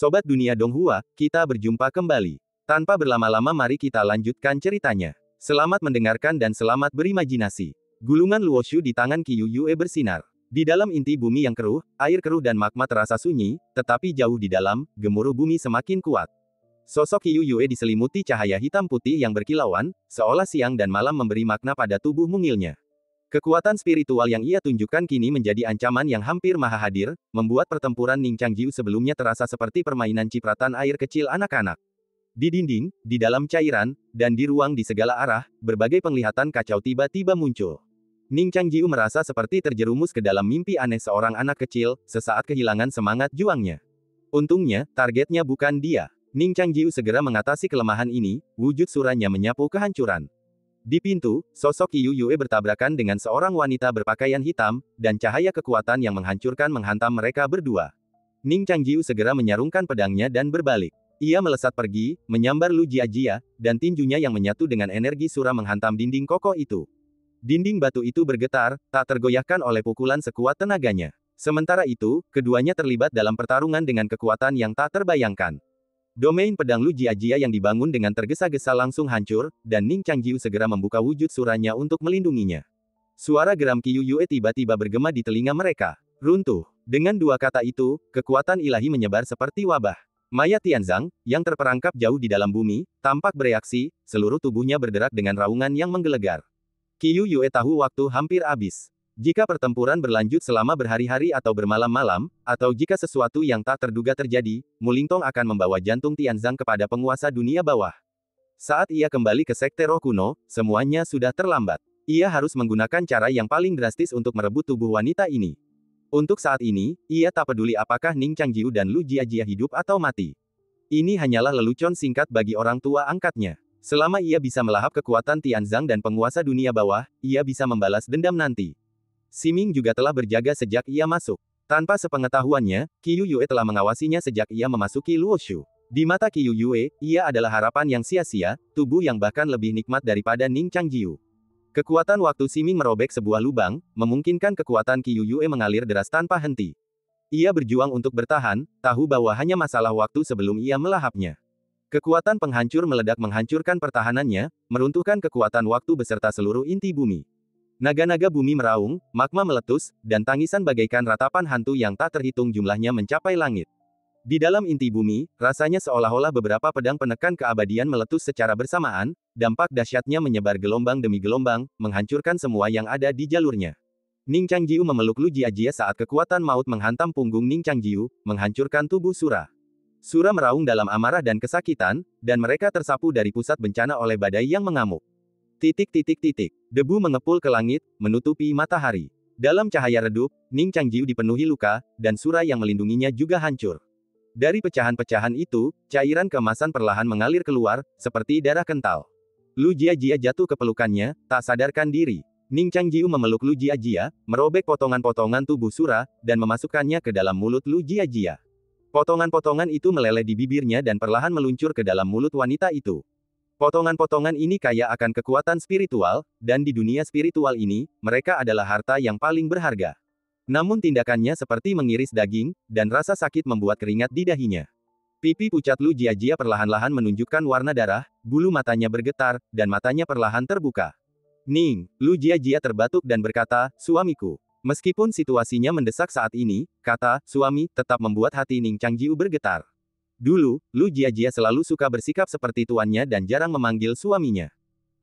Sobat Dunia Donghua, kita berjumpa kembali. Tanpa berlama-lama mari kita lanjutkan ceritanya. Selamat mendengarkan dan selamat berimajinasi. Gulungan Luoshu di tangan Qiyu Yue bersinar. Di dalam inti bumi yang keruh, air keruh dan magma terasa sunyi, tetapi jauh di dalam, gemuruh bumi semakin kuat. Sosok Qiyu Yue diselimuti cahaya hitam putih yang berkilauan, seolah siang dan malam memberi makna pada tubuh mungilnya. Kekuatan spiritual yang ia tunjukkan kini menjadi ancaman yang hampir maha hadir, membuat pertempuran Ning Changjiu sebelumnya terasa seperti permainan cipratan air kecil anak-anak. Di dinding, di dalam cairan, dan di ruang di segala arah, berbagai penglihatan kacau tiba-tiba muncul. Ning Changjiu merasa seperti terjerumus ke dalam mimpi aneh seorang anak kecil, sesaat kehilangan semangat juangnya. Untungnya, targetnya bukan dia. Ning Changjiu segera mengatasi kelemahan ini, wujud suranya menyapu kehancuran. Di pintu, sosok Qiyu Yue bertabrakan dengan seorang wanita berpakaian hitam, dan cahaya kekuatan yang menghancurkan menghantam mereka berdua. Ning Changjiu segera menyarungkan pedangnya dan berbalik. Ia melesat pergi, menyambar Lu Jiajia, dan tinjunya yang menyatu dengan energi sura menghantam dinding kokoh itu. Dinding batu itu bergetar, tak tergoyahkan oleh pukulan sekuat tenaganya. Sementara itu, keduanya terlibat dalam pertarungan dengan kekuatan yang tak terbayangkan. Domain pedang Lu Jiajia yang dibangun dengan tergesa-gesa langsung hancur, dan Ning Changjiu segera membuka wujud suranya untuk melindunginya. Suara geram Qiyu Yue tiba-tiba bergema di telinga mereka. Runtuh. Dengan dua kata itu, kekuatan ilahi menyebar seperti wabah. Mayat Tianzang, yang terperangkap jauh di dalam bumi, tampak bereaksi, seluruh tubuhnya berderak dengan raungan yang menggelegar. Qiyu Yue tahu waktu hampir habis. Jika pertempuran berlanjut selama berhari-hari atau bermalam-malam, atau jika sesuatu yang tak terduga terjadi, Mulingtong akan membawa jantung Tianzang kepada penguasa dunia bawah. Saat ia kembali ke Sekte Roh Kuno, semuanya sudah terlambat. Ia harus menggunakan cara yang paling drastis untuk merebut tubuh wanita ini. Untuk saat ini, ia tak peduli apakah Ning Changjiu dan Lu Jiajia hidup atau mati. Ini hanyalah lelucon singkat bagi orang tua angkatnya. Selama ia bisa melahap kekuatan Tianzang dan penguasa dunia bawah, ia bisa membalas dendam nanti. Siming juga telah berjaga sejak ia masuk. Tanpa sepengetahuannya, Qiyu Yue telah mengawasinya sejak ia memasuki Luoshu. Di mata Qiyu Yue, ia adalah harapan yang sia-sia, tubuh yang bahkan lebih nikmat daripada Ning Changjiu. Kekuatan waktu Siming merobek sebuah lubang, memungkinkan kekuatan Qiyu Yue mengalir deras tanpa henti. Ia berjuang untuk bertahan, tahu bahwa hanya masalah waktu sebelum ia melahapnya. Kekuatan penghancur meledak menghancurkan pertahanannya, meruntuhkan kekuatan waktu beserta seluruh inti bumi. Naga-naga bumi meraung, magma meletus, dan tangisan bagaikan ratapan hantu yang tak terhitung jumlahnya mencapai langit. Di dalam inti bumi, rasanya seolah-olah beberapa pedang penekan keabadian meletus secara bersamaan, dampak dahsyatnya menyebar gelombang demi gelombang, menghancurkan semua yang ada di jalurnya. Ning Changjiu memeluk Lu Jiajia saat kekuatan maut menghantam punggung Ning Changjiu, menghancurkan tubuh Sura. Sura meraung dalam amarah dan kesakitan, dan mereka tersapu dari pusat bencana oleh badai yang mengamuk. Debu mengepul ke langit, menutupi matahari. Dalam cahaya redup, Ning Changjiu dipenuhi luka, dan Sura yang melindunginya juga hancur. Dari pecahan-pecahan itu, cairan keemasan perlahan mengalir keluar, seperti darah kental. Lu Jiajia jatuh ke pelukannya, tak sadarkan diri. Ning Changjiu memeluk Lu Jiajia, merobek potongan-potongan tubuh Sura, dan memasukkannya ke dalam mulut Lu Jiajia. Potongan-potongan itu meleleh di bibirnya dan perlahan meluncur ke dalam mulut wanita itu. Potongan-potongan ini kaya akan kekuatan spiritual, dan di dunia spiritual ini, mereka adalah harta yang paling berharga. Namun tindakannya seperti mengiris daging, dan rasa sakit membuat keringat di dahinya. Pipi pucat Lu Jiajia perlahan-lahan menunjukkan warna darah, bulu matanya bergetar, dan matanya perlahan terbuka. Ning, Lu Jiajia terbatuk dan berkata, "Suamiku." Meskipun situasinya mendesak saat ini, kata "suami" tetap membuat hati Ning Changjiu bergetar. Dulu, Lu Jiajia selalu suka bersikap seperti tuannya dan jarang memanggil suaminya.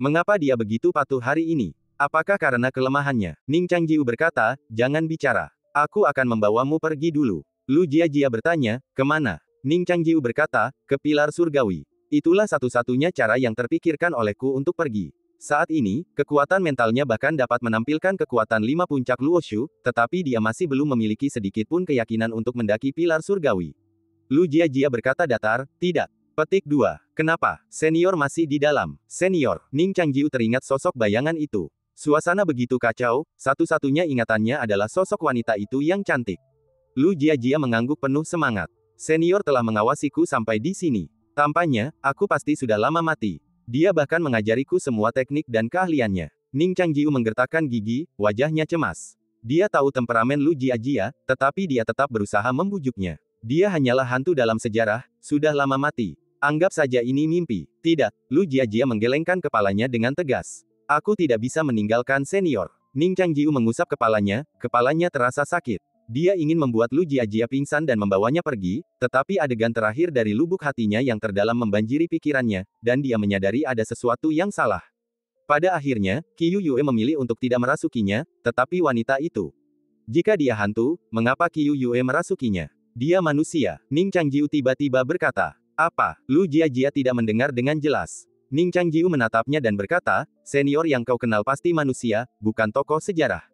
Mengapa dia begitu patuh hari ini? Apakah karena kelemahannya? Ning Changjiu berkata, "Jangan bicara. Aku akan membawamu pergi dulu." Lu Jiajia bertanya, "Kemana?" Ning Changjiu berkata, "Ke pilar surgawi. Itulah satu-satunya cara yang terpikirkan olehku untuk pergi." Saat ini, kekuatan mentalnya bahkan dapat menampilkan kekuatan 5 puncak Luoshu, tetapi dia masih belum memiliki sedikit pun keyakinan untuk mendaki pilar surgawi. Lu Jiajia berkata datar, "Tidak." Petik 2. Kenapa? Senior masih di dalam. Senior. Ning Changjiu teringat sosok bayangan itu. Suasana begitu kacau, satu-satunya ingatannya adalah sosok wanita itu yang cantik. Lu Jiajia mengangguk penuh semangat. Senior telah mengawasiku sampai di sini. Tampaknya, aku pasti sudah lama mati. Dia bahkan mengajariku semua teknik dan keahliannya. Ning Changjiu menggertakkan gigi, wajahnya cemas. Dia tahu temperamen Lu Jiajia, tetapi dia tetap berusaha membujuknya. Dia hanyalah hantu dalam sejarah, sudah lama mati. Anggap saja ini mimpi. Tidak, Lu Jiajia menggelengkan kepalanya dengan tegas. Aku tidak bisa meninggalkan senior. Ning Changjiu mengusap kepalanya terasa sakit. Dia ingin membuat Lu Jiajia pingsan dan membawanya pergi, tetapi adegan terakhir dari lubuk hatinya yang terdalam membanjiri pikirannya, dan dia menyadari ada sesuatu yang salah. Pada akhirnya, Qiu Yue memilih untuk tidak merasukinya, tetapi wanita itu. Jika dia hantu, mengapa Qiu Yue merasukinya? Dia manusia. Ning Changjiu tiba-tiba berkata. Apa? Lu Jiajia tidak mendengar dengan jelas. Ning Changjiu menatapnya dan berkata, senior yang kau kenal pasti manusia, bukan tokoh sejarah.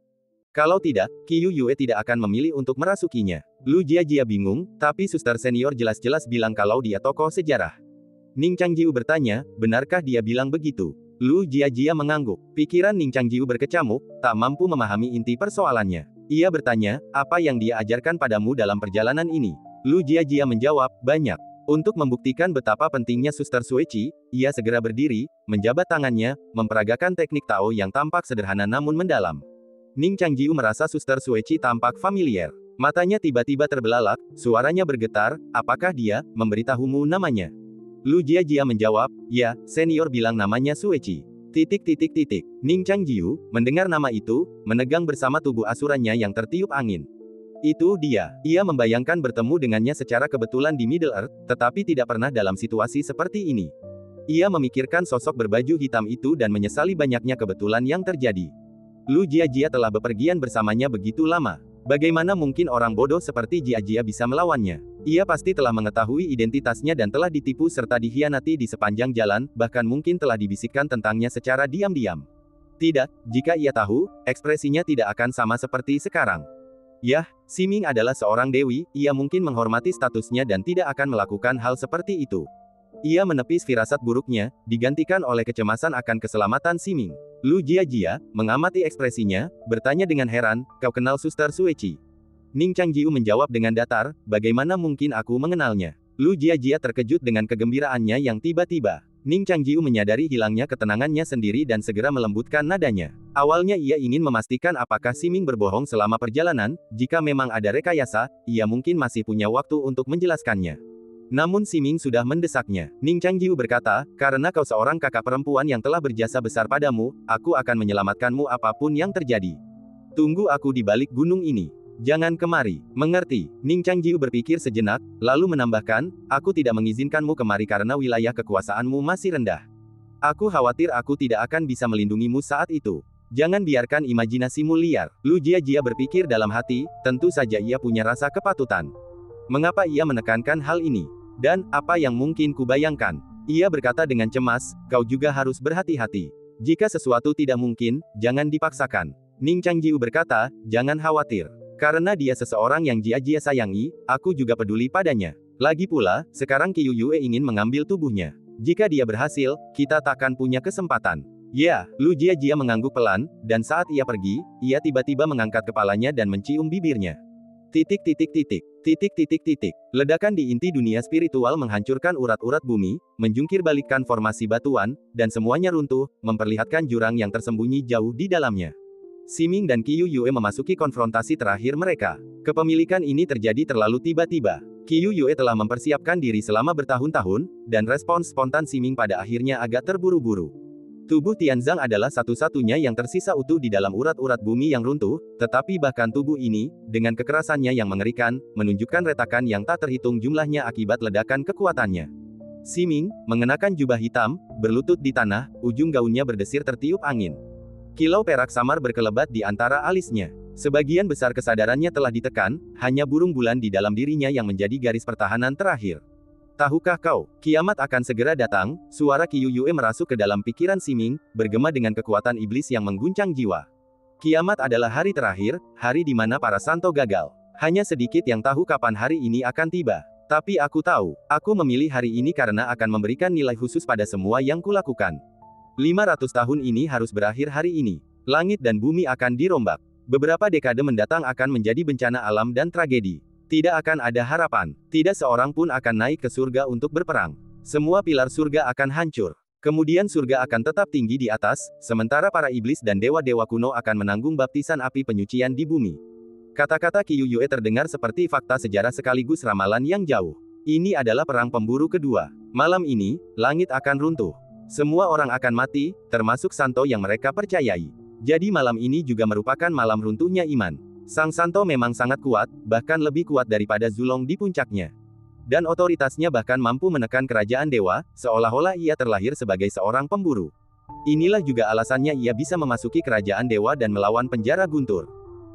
Kalau tidak, Qiu Yue tidak akan memilih untuk merasukinya. Lu Jiajia bingung, tapi suster senior jelas-jelas bilang kalau dia tokoh sejarah. Ning Changjiu bertanya, benarkah dia bilang begitu? Lu Jiajia mengangguk. Pikiran Ning Changjiu berkecamuk, tak mampu memahami inti persoalannya. Ia bertanya, apa yang dia ajarkan padamu dalam perjalanan ini? Lu Jiajia menjawab, banyak. Untuk membuktikan betapa pentingnya Suster Sueci, ia segera berdiri, menjabat tangannya, memperagakan teknik Tao yang tampak sederhana namun mendalam. Ning Changjiu merasa Suster Sueci tampak familiar. Matanya tiba-tiba terbelalak, suaranya bergetar, apakah dia memberitahumu namanya? Lu Jiajia menjawab, ya, senior bilang namanya Sueci. Ning Changjiu, mendengar nama itu, menegang bersama tubuh asurannya yang tertiup angin. Itu dia. Ia membayangkan bertemu dengannya secara kebetulan di Middle Earth, tetapi tidak pernah dalam situasi seperti ini. Ia memikirkan sosok berbaju hitam itu dan menyesali banyaknya kebetulan yang terjadi. Lu Jiajia telah bepergian bersamanya begitu lama. Bagaimana mungkin orang bodoh seperti Jiajia bisa melawannya? Ia pasti telah mengetahui identitasnya dan telah ditipu serta dikhianati di sepanjang jalan, bahkan mungkin telah dibisikkan tentangnya secara diam-diam. Tidak, jika ia tahu, ekspresinya tidak akan sama seperti sekarang. Yah, Siming adalah seorang dewi, ia mungkin menghormati statusnya dan tidak akan melakukan hal seperti itu. Ia menepis firasat buruknya, digantikan oleh kecemasan akan keselamatan Siming. Lu Jiajia, mengamati ekspresinya, bertanya dengan heran, kau kenal Suster Sueci? Ning Changjiu menjawab dengan datar, bagaimana mungkin aku mengenalnya? Lu Jiajia terkejut dengan kegembiraannya yang tiba-tiba. Ning Changjiu menyadari hilangnya ketenangannya sendiri dan segera melembutkan nadanya. Awalnya ia ingin memastikan apakah Siming berbohong selama perjalanan, jika memang ada rekayasa, ia mungkin masih punya waktu untuk menjelaskannya. Namun Siming sudah mendesaknya. Ning Changjiu berkata, karena kau seorang kakak perempuan yang telah berjasa besar padamu, aku akan menyelamatkanmu apapun yang terjadi. Tunggu aku di balik gunung ini. Jangan kemari. Mengerti? Ning Changjiu berpikir sejenak, lalu menambahkan, aku tidak mengizinkanmu kemari karena wilayah kekuasaanmu masih rendah. Aku khawatir aku tidak akan bisa melindungimu saat itu. Jangan biarkan imajinasimu liar. Lu Jiajia berpikir dalam hati, tentu saja ia punya rasa kepatutan. Mengapa ia menekankan hal ini? Dan, apa yang mungkin kubayangkan? Ia berkata dengan cemas, kau juga harus berhati-hati. Jika sesuatu tidak mungkin, jangan dipaksakan. Ning Changjiu berkata, jangan khawatir. Karena dia seseorang yang Jiajia sayangi, aku juga peduli padanya. Lagi pula, sekarang Qiu Yue ingin mengambil tubuhnya. Jika dia berhasil, kita takkan punya kesempatan. Ya, Lu Jiajia mengangguk pelan, dan saat ia pergi, ia tiba-tiba mengangkat kepalanya dan mencium bibirnya. Ledakan di inti dunia spiritual menghancurkan urat-urat bumi, menjungkir balikkan formasi batuan, dan semuanya runtuh, memperlihatkan jurang yang tersembunyi jauh di dalamnya. Siming dan Qiu Yue memasuki konfrontasi terakhir mereka. Kepemilikan ini terjadi terlalu tiba-tiba. Qiu Yue telah mempersiapkan diri selama bertahun-tahun, dan respons spontan Siming pada akhirnya agak terburu-buru. Tubuh Tianzang adalah satu-satunya yang tersisa utuh di dalam urat-urat bumi yang runtuh, tetapi bahkan tubuh ini, dengan kekerasannya yang mengerikan, menunjukkan retakan yang tak terhitung jumlahnya akibat ledakan kekuatannya. Siming, mengenakan jubah hitam, berlutut di tanah, ujung gaunnya berdesir tertiup angin. Kilau perak samar berkelebat di antara alisnya. Sebagian besar kesadarannya telah ditekan, hanya burung bulan di dalam dirinya yang menjadi garis pertahanan terakhir. Tahukah kau, kiamat akan segera datang? Suara Qiu Yue merasuk ke dalam pikiran Siming, bergema dengan kekuatan iblis yang mengguncang jiwa. Kiamat adalah hari terakhir, hari di mana para santo gagal. Hanya sedikit yang tahu kapan hari ini akan tiba. Tapi aku tahu, aku memilih hari ini karena akan memberikan nilai khusus pada semua yang kulakukan. 500 tahun ini harus berakhir hari ini. Langit dan bumi akan dirombak. Beberapa dekade mendatang akan menjadi bencana alam dan tragedi. Tidak akan ada harapan. Tidak seorang pun akan naik ke surga untuk berperang. Semua pilar surga akan hancur. Kemudian surga akan tetap tinggi di atas, sementara para iblis dan dewa-dewa kuno akan menanggung baptisan api penyucian di bumi. Kata-kata Qiu Yue terdengar seperti fakta sejarah sekaligus ramalan yang jauh. Ini adalah perang pemburu kedua. Malam ini, langit akan runtuh. Semua orang akan mati, termasuk Santo yang mereka percayai. Jadi malam ini juga merupakan malam runtuhnya iman. Sang Santo memang sangat kuat, bahkan lebih kuat daripada Zulong di puncaknya. Dan otoritasnya bahkan mampu menekan kerajaan dewa, seolah-olah ia terlahir sebagai seorang pemburu. Inilah juga alasannya ia bisa memasuki kerajaan dewa dan melawan penjara guntur.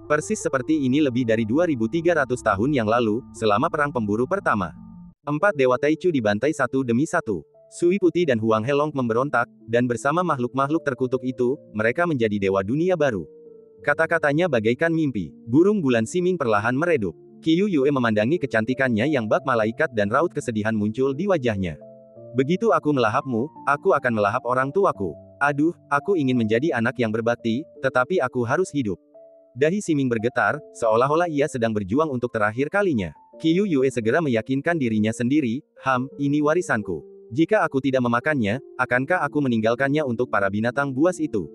Persis seperti ini lebih dari 2300 tahun yang lalu, selama perang pemburu pertama. 4 dewa Taichu dibantai satu demi satu. Sui Putih dan Huang Helong memberontak, dan bersama makhluk-makhluk terkutuk itu, mereka menjadi dewa dunia baru. Kata-katanya bagaikan mimpi. Burung bulan Siming perlahan meredup. Qiu Yue memandangi kecantikannya yang bak malaikat dan raut kesedihan muncul di wajahnya. Begitu aku melahapmu, aku akan melahap orang tuaku. Aduh, aku ingin menjadi anak yang berbakti, tetapi aku harus hidup. Dahi Siming bergetar, seolah-olah ia sedang berjuang untuk terakhir kalinya. Qiu Yue segera meyakinkan dirinya sendiri, ini warisanku. Jika aku tidak memakannya, akankah aku meninggalkannya untuk para binatang buas itu?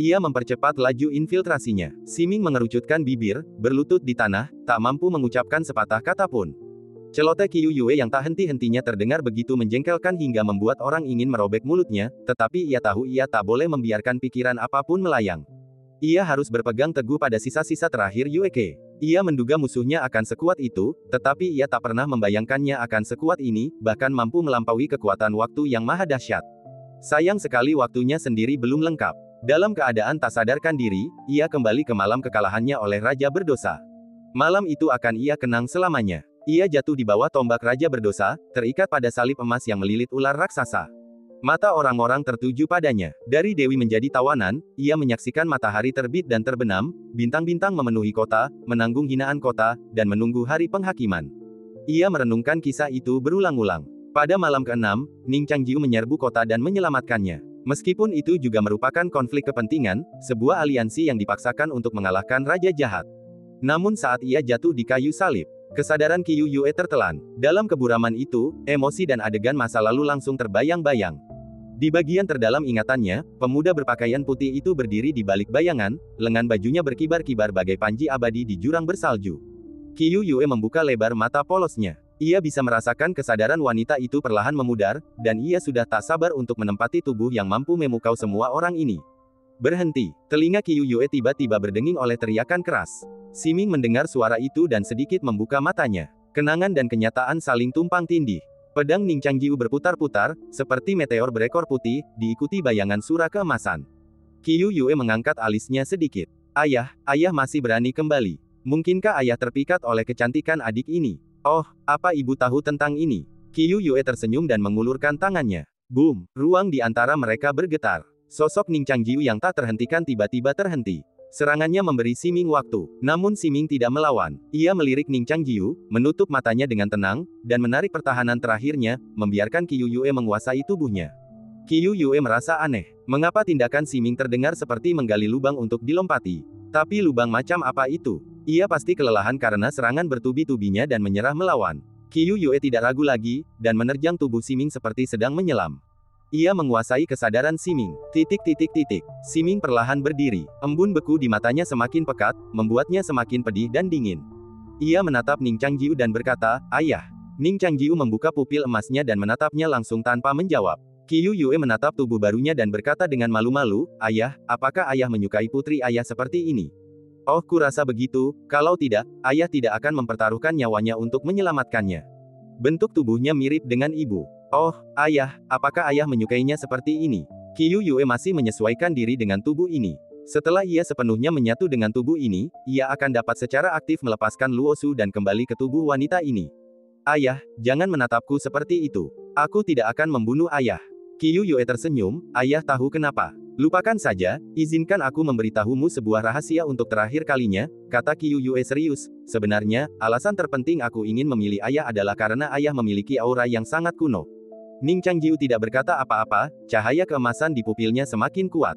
Ia mempercepat laju infiltrasinya. Siming mengerucutkan bibir, berlutut di tanah, tak mampu mengucapkan sepatah kata pun. Celoteh Qiu Yue yang tak henti-hentinya terdengar begitu menjengkelkan hingga membuat orang ingin merobek mulutnya, tetapi ia tahu ia tak boleh membiarkan pikiran apapun melayang. Ia harus berpegang teguh pada sisa-sisa terakhir Yue Ke. Ia menduga musuhnya akan sekuat itu, tetapi ia tak pernah membayangkannya akan sekuat ini, bahkan mampu melampaui kekuatan waktu yang maha dahsyat. Sayang sekali waktunya sendiri belum lengkap. Dalam keadaan tak sadarkan diri, ia kembali ke malam kekalahannya oleh Raja Berdosa. Malam itu akan ia kenang selamanya. Ia jatuh di bawah tombak Raja Berdosa, terikat pada salib emas yang melilit ular raksasa. Mata orang-orang tertuju padanya. Dari Dewi menjadi tawanan, ia menyaksikan matahari terbit dan terbenam, bintang-bintang memenuhi kota, menanggung hinaan kota, dan menunggu hari penghakiman. Ia merenungkan kisah itu berulang-ulang. Pada malam ke-6, Ning Changjiu menyerbu kota dan menyelamatkannya. Meskipun itu juga merupakan konflik kepentingan, sebuah aliansi yang dipaksakan untuk mengalahkan Raja Jahat. Namun saat ia jatuh di kayu salib, kesadaran Qiu Yue tertelan. Dalam keburaman itu, emosi dan adegan masa lalu langsung terbayang-bayang. Di bagian terdalam ingatannya, pemuda berpakaian putih itu berdiri di balik bayangan, lengan bajunya berkibar-kibar bagai panji abadi di jurang bersalju. Qiu Yue membuka lebar mata polosnya. Ia bisa merasakan kesadaran wanita itu perlahan memudar, dan ia sudah tak sabar untuk menempati tubuh yang mampu memukau semua orang ini. Berhenti. Telinga Qiu Yue tiba-tiba berdenging oleh teriakan keras. Siming mendengar suara itu dan sedikit membuka matanya. Kenangan dan kenyataan saling tumpang tindih. Pedang Ning Changjiu berputar-putar, seperti meteor berekor putih, diikuti bayangan surah keemasan. Qiu Yue mengangkat alisnya sedikit. Ayah masih berani kembali. Mungkinkah ayah terpikat oleh kecantikan adik ini? Oh, apa ibu tahu tentang ini? Qiu Yue tersenyum dan mengulurkan tangannya. Boom! Ruang di antara mereka bergetar. Sosok Ning Changjiu yang tak terhentikan tiba-tiba terhenti. Serangannya memberi Siming waktu. Namun Siming tidak melawan. Ia melirik Ning Changjiu, menutup matanya dengan tenang, dan menarik pertahanan terakhirnya, membiarkan Qiu Yue menguasai tubuhnya. Qiu Yue merasa aneh. Mengapa tindakan Siming terdengar seperti menggali lubang untuk dilompati? Tapi lubang macam apa itu? Ia pasti kelelahan karena serangan bertubi-tubinya dan menyerah melawan. Qiu Yue tidak ragu lagi, dan menerjang tubuh Siming seperti sedang menyelam. Ia menguasai kesadaran Siming. Siming perlahan berdiri. Embun beku di matanya semakin pekat, membuatnya semakin pedih dan dingin. Ia menatap Ning Changjiu dan berkata, "Ayah." Ning Changjiu membuka pupil emasnya dan menatapnya langsung tanpa menjawab. Qiu Yue menatap tubuh barunya dan berkata dengan malu-malu, "Ayah, apakah ayah menyukai putri ayah seperti ini?" Oh, kurasa begitu, kalau tidak, ayah tidak akan mempertaruhkan nyawanya untuk menyelamatkannya. Bentuk tubuhnya mirip dengan ibu. Oh, ayah, apakah ayah menyukainya seperti ini? Qiu Yue masih menyesuaikan diri dengan tubuh ini. Setelah ia sepenuhnya menyatu dengan tubuh ini, ia akan dapat secara aktif melepaskan Luosu dan kembali ke tubuh wanita ini. Ayah, jangan menatapku seperti itu. Aku tidak akan membunuh ayah. Qiu Yue tersenyum, ayah tahu kenapa. Lupakan saja, izinkan aku memberitahumu sebuah rahasia untuk terakhir kalinya, kata Qiu Yue serius. Sebenarnya, alasan terpenting aku ingin memilih ayah adalah karena ayah memiliki aura yang sangat kuno. Ning Changjiu tidak berkata apa-apa, cahaya keemasan di pupilnya semakin kuat.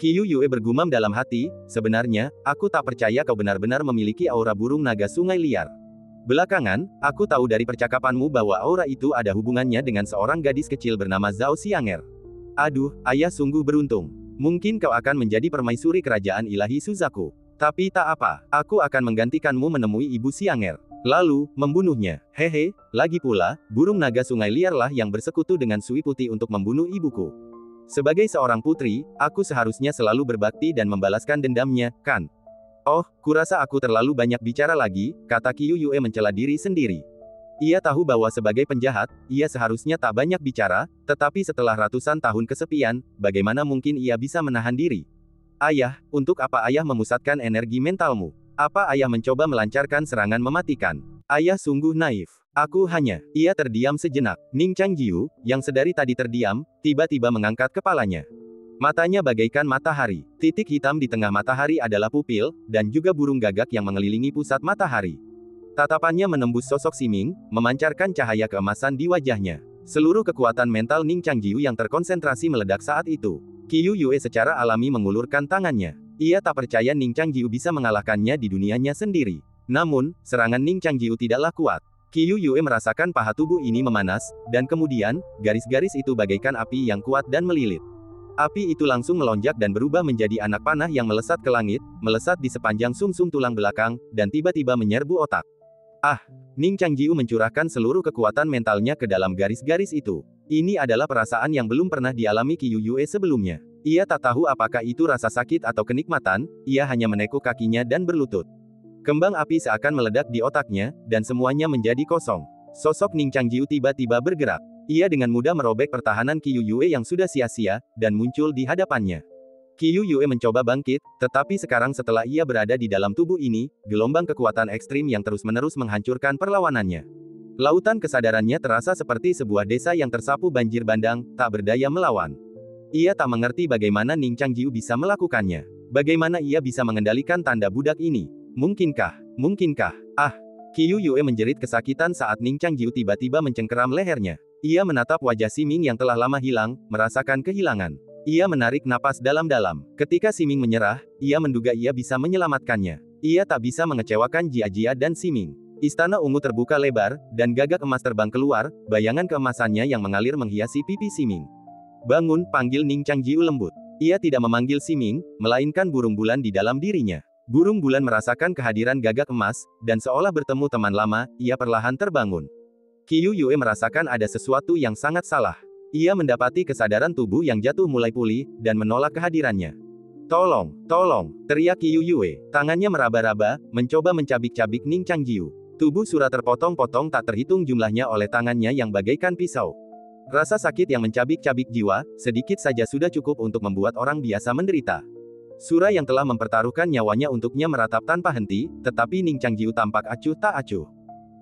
Qiu Yue bergumam dalam hati, sebenarnya, aku tak percaya kau benar-benar memiliki aura burung naga sungai liar. Belakangan, aku tahu dari percakapanmu bahwa aura itu ada hubungannya dengan seorang gadis kecil bernama Zhao Xianger. Aduh, ayah sungguh beruntung. Mungkin kau akan menjadi permaisuri kerajaan ilahi Suzaku. Tapi tak apa, aku akan menggantikanmu menemui Ibu Xianger. Lalu, membunuhnya. Hehe, lagi pula, burung naga sungai liarlah yang bersekutu dengan Sui Putih untuk membunuh ibuku. Sebagai seorang putri, aku seharusnya selalu berbakti dan membalaskan dendamnya, kan? Oh, kurasa aku terlalu banyak bicara lagi, kata Qiu Yue mencela diri sendiri. Ia tahu bahwa sebagai penjahat, ia seharusnya tak banyak bicara, tetapi setelah ratusan tahun kesepian, bagaimana mungkin ia bisa menahan diri? Ayah, untuk apa ayah memusatkan energi mentalmu? Apa ayah mencoba melancarkan serangan mematikan? Ayah sungguh naif. Aku hanya, ia terdiam sejenak. Ning Changjiu, yang sedari tadi terdiam, tiba-tiba mengangkat kepalanya. Matanya bagaikan matahari. Titik hitam di tengah matahari adalah pupil, dan juga burung gagak yang mengelilingi pusat matahari. Tatapannya menembus sosok Siming, memancarkan cahaya keemasan di wajahnya. Seluruh kekuatan mental Ning Changjiu yang terkonsentrasi meledak saat itu. Qiu Yue secara alami mengulurkan tangannya. Ia tak percaya Ning Changjiu bisa mengalahkannya di dunianya sendiri. Namun, serangan Ning Changjiu tidaklah kuat. Qiu Yue merasakan paha tubuh ini memanas, dan kemudian, garis-garis itu bagaikan api yang kuat dan melilit. Api itu langsung melonjak dan berubah menjadi anak panah yang melesat ke langit, melesat di sepanjang sumsum tulang belakang, dan tiba-tiba menyerbu otak. Ah! Ning Changjiu mencurahkan seluruh kekuatan mentalnya ke dalam garis-garis itu. Ini adalah perasaan yang belum pernah dialami Qiu Yue sebelumnya. Ia tak tahu apakah itu rasa sakit atau kenikmatan, ia hanya menekuk kakinya dan berlutut. Kembang api seakan meledak di otaknya, dan semuanya menjadi kosong. Sosok Ning Changjiu tiba-tiba bergerak. Ia dengan mudah merobek pertahanan Qiu Yue yang sudah sia-sia, dan muncul di hadapannya. Qiu Yue mencoba bangkit, tetapi sekarang setelah ia berada di dalam tubuh ini, gelombang kekuatan ekstrim yang terus-menerus menghancurkan perlawanannya. Lautan kesadarannya terasa seperti sebuah desa yang tersapu banjir bandang, tak berdaya melawan. Ia tak mengerti bagaimana Ning Changjiu bisa melakukannya. Bagaimana ia bisa mengendalikan tanda budak ini? Mungkinkah? Mungkinkah? Ah! Qiu Yue menjerit kesakitan saat Ning Changjiu tiba-tiba mencengkeram lehernya. Ia menatap wajah Siming yang telah lama hilang, merasakan kehilangan. Ia menarik napas dalam-dalam. Ketika Siming menyerah, ia menduga ia bisa menyelamatkannya. Ia tak bisa mengecewakan Jia-Jia dan Siming. Istana ungu terbuka lebar, dan gagak emas terbang keluar, bayangan keemasannya yang mengalir menghiasi pipi Siming. Bangun, panggil Ning Changjiu lembut. Ia tidak memanggil Siming, melainkan burung bulan di dalam dirinya. Burung bulan merasakan kehadiran gagak emas, dan seolah bertemu teman lama, ia perlahan terbangun. Qiu Yue merasakan ada sesuatu yang sangat salah. Ia mendapati kesadaran tubuh yang jatuh mulai pulih, dan menolak kehadirannya. Tolong, tolong, teriak Qiu Yue. Tangannya meraba-raba, mencoba mencabik-cabik Ning Changjiu. Tubuh Sura terpotong-potong tak terhitung jumlahnya oleh tangannya yang bagaikan pisau. Rasa sakit yang mencabik-cabik jiwa, sedikit saja sudah cukup untuk membuat orang biasa menderita. Sura yang telah mempertaruhkan nyawanya untuknya meratap tanpa henti, tetapi Ning Changjiu tampak acuh tak acuh.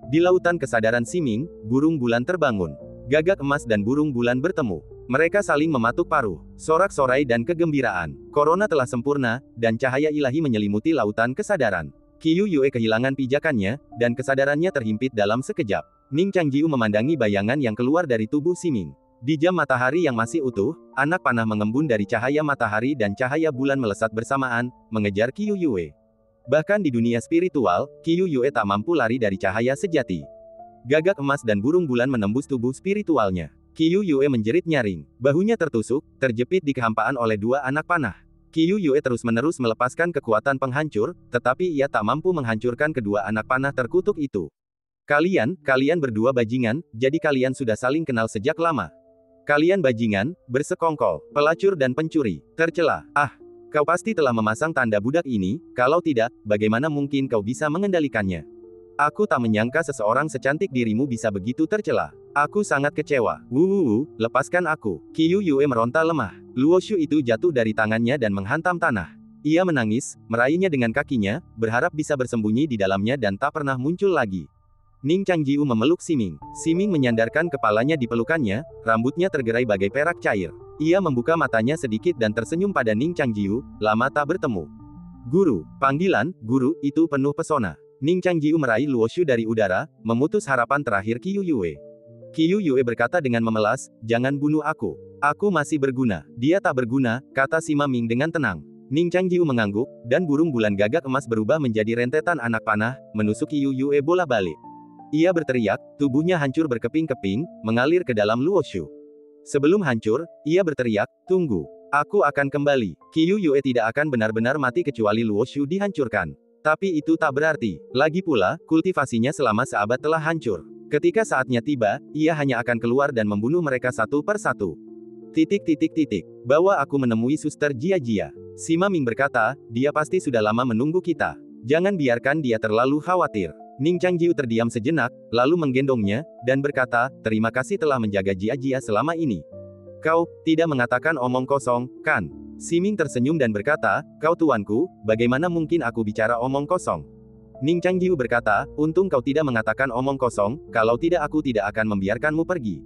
Di lautan kesadaran Siming, burung bulan terbangun. Gagak emas dan burung bulan bertemu. Mereka saling mematuk paruh, sorak-sorai dan kegembiraan. Korona telah sempurna, dan cahaya ilahi menyelimuti lautan kesadaran. Qiu Yue kehilangan pijakannya, dan kesadarannya terhimpit dalam sekejap. Ning Changjiu memandangi bayangan yang keluar dari tubuh Siming. Di jam matahari yang masih utuh, anak panah mengembun dari cahaya matahari dan cahaya bulan melesat bersamaan, mengejar Qiu Yue. Bahkan di dunia spiritual, Qiu Yue tak mampu lari dari cahaya sejati. Gagak emas dan burung bulan menembus tubuh spiritualnya. Qiu Yue menjerit nyaring. Bahunya tertusuk, terjepit di kehampaan oleh dua anak panah. Qiu Yue terus-menerus melepaskan kekuatan penghancur, tetapi ia tak mampu menghancurkan kedua anak panah terkutuk itu. Kalian berdua bajingan, jadi kalian sudah saling kenal sejak lama. Kalian bajingan, bersekongkol, pelacur dan pencuri, tercela. Ah! Kau pasti telah memasang tanda budak ini, kalau tidak, bagaimana mungkin kau bisa mengendalikannya? Aku tak menyangka seseorang secantik dirimu bisa begitu tercela. Aku sangat kecewa. Lepaskan aku. Qiu Yue meronta lemah. Luoshu itu jatuh dari tangannya dan menghantam tanah. Ia menangis, meraihnya dengan kakinya, berharap bisa bersembunyi di dalamnya dan tak pernah muncul lagi. Ning Changjiu memeluk Siming. Siming menyandarkan kepalanya di pelukannya, rambutnya tergerai bagai perak cair. Ia membuka matanya sedikit dan tersenyum pada Ning Changjiu, lama tak bertemu. Guru, panggilan, guru, itu penuh pesona. Ning Changjiu meraih Luoshu dari udara, memutus harapan terakhir Qiu Yue. Qiu Yue berkata dengan memelas, jangan bunuh aku. Aku masih berguna. Dia tak berguna, kata Sima Ming dengan tenang. Ning Changjiu mengangguk, dan burung bulan gagak emas berubah menjadi rentetan anak panah, menusuk Qiu Yue bola balik. Ia berteriak, tubuhnya hancur berkeping-keping, mengalir ke dalam Luoshu. Sebelum hancur, ia berteriak, tunggu. Aku akan kembali. Qiu Yue tidak akan benar-benar mati kecuali Luo Shu dihancurkan. Tapi itu tak berarti. Lagi pula, kultivasinya selama seabad telah hancur. Ketika saatnya tiba, ia hanya akan keluar dan membunuh mereka satu per satu. Bawa aku menemui Suster Jia. Sima Ming berkata, dia pasti sudah lama menunggu kita. Jangan biarkan dia terlalu khawatir. Ning Changjiu terdiam sejenak, lalu menggendongnya, dan berkata, terima kasih telah menjaga Jia selama ini. Kau tidak mengatakan omong kosong, kan? Siming tersenyum dan berkata, kau tuanku, bagaimana mungkin aku bicara omong kosong? Ning Changjiu berkata, untung kau tidak mengatakan omong kosong, kalau tidak aku tidak akan membiarkanmu pergi.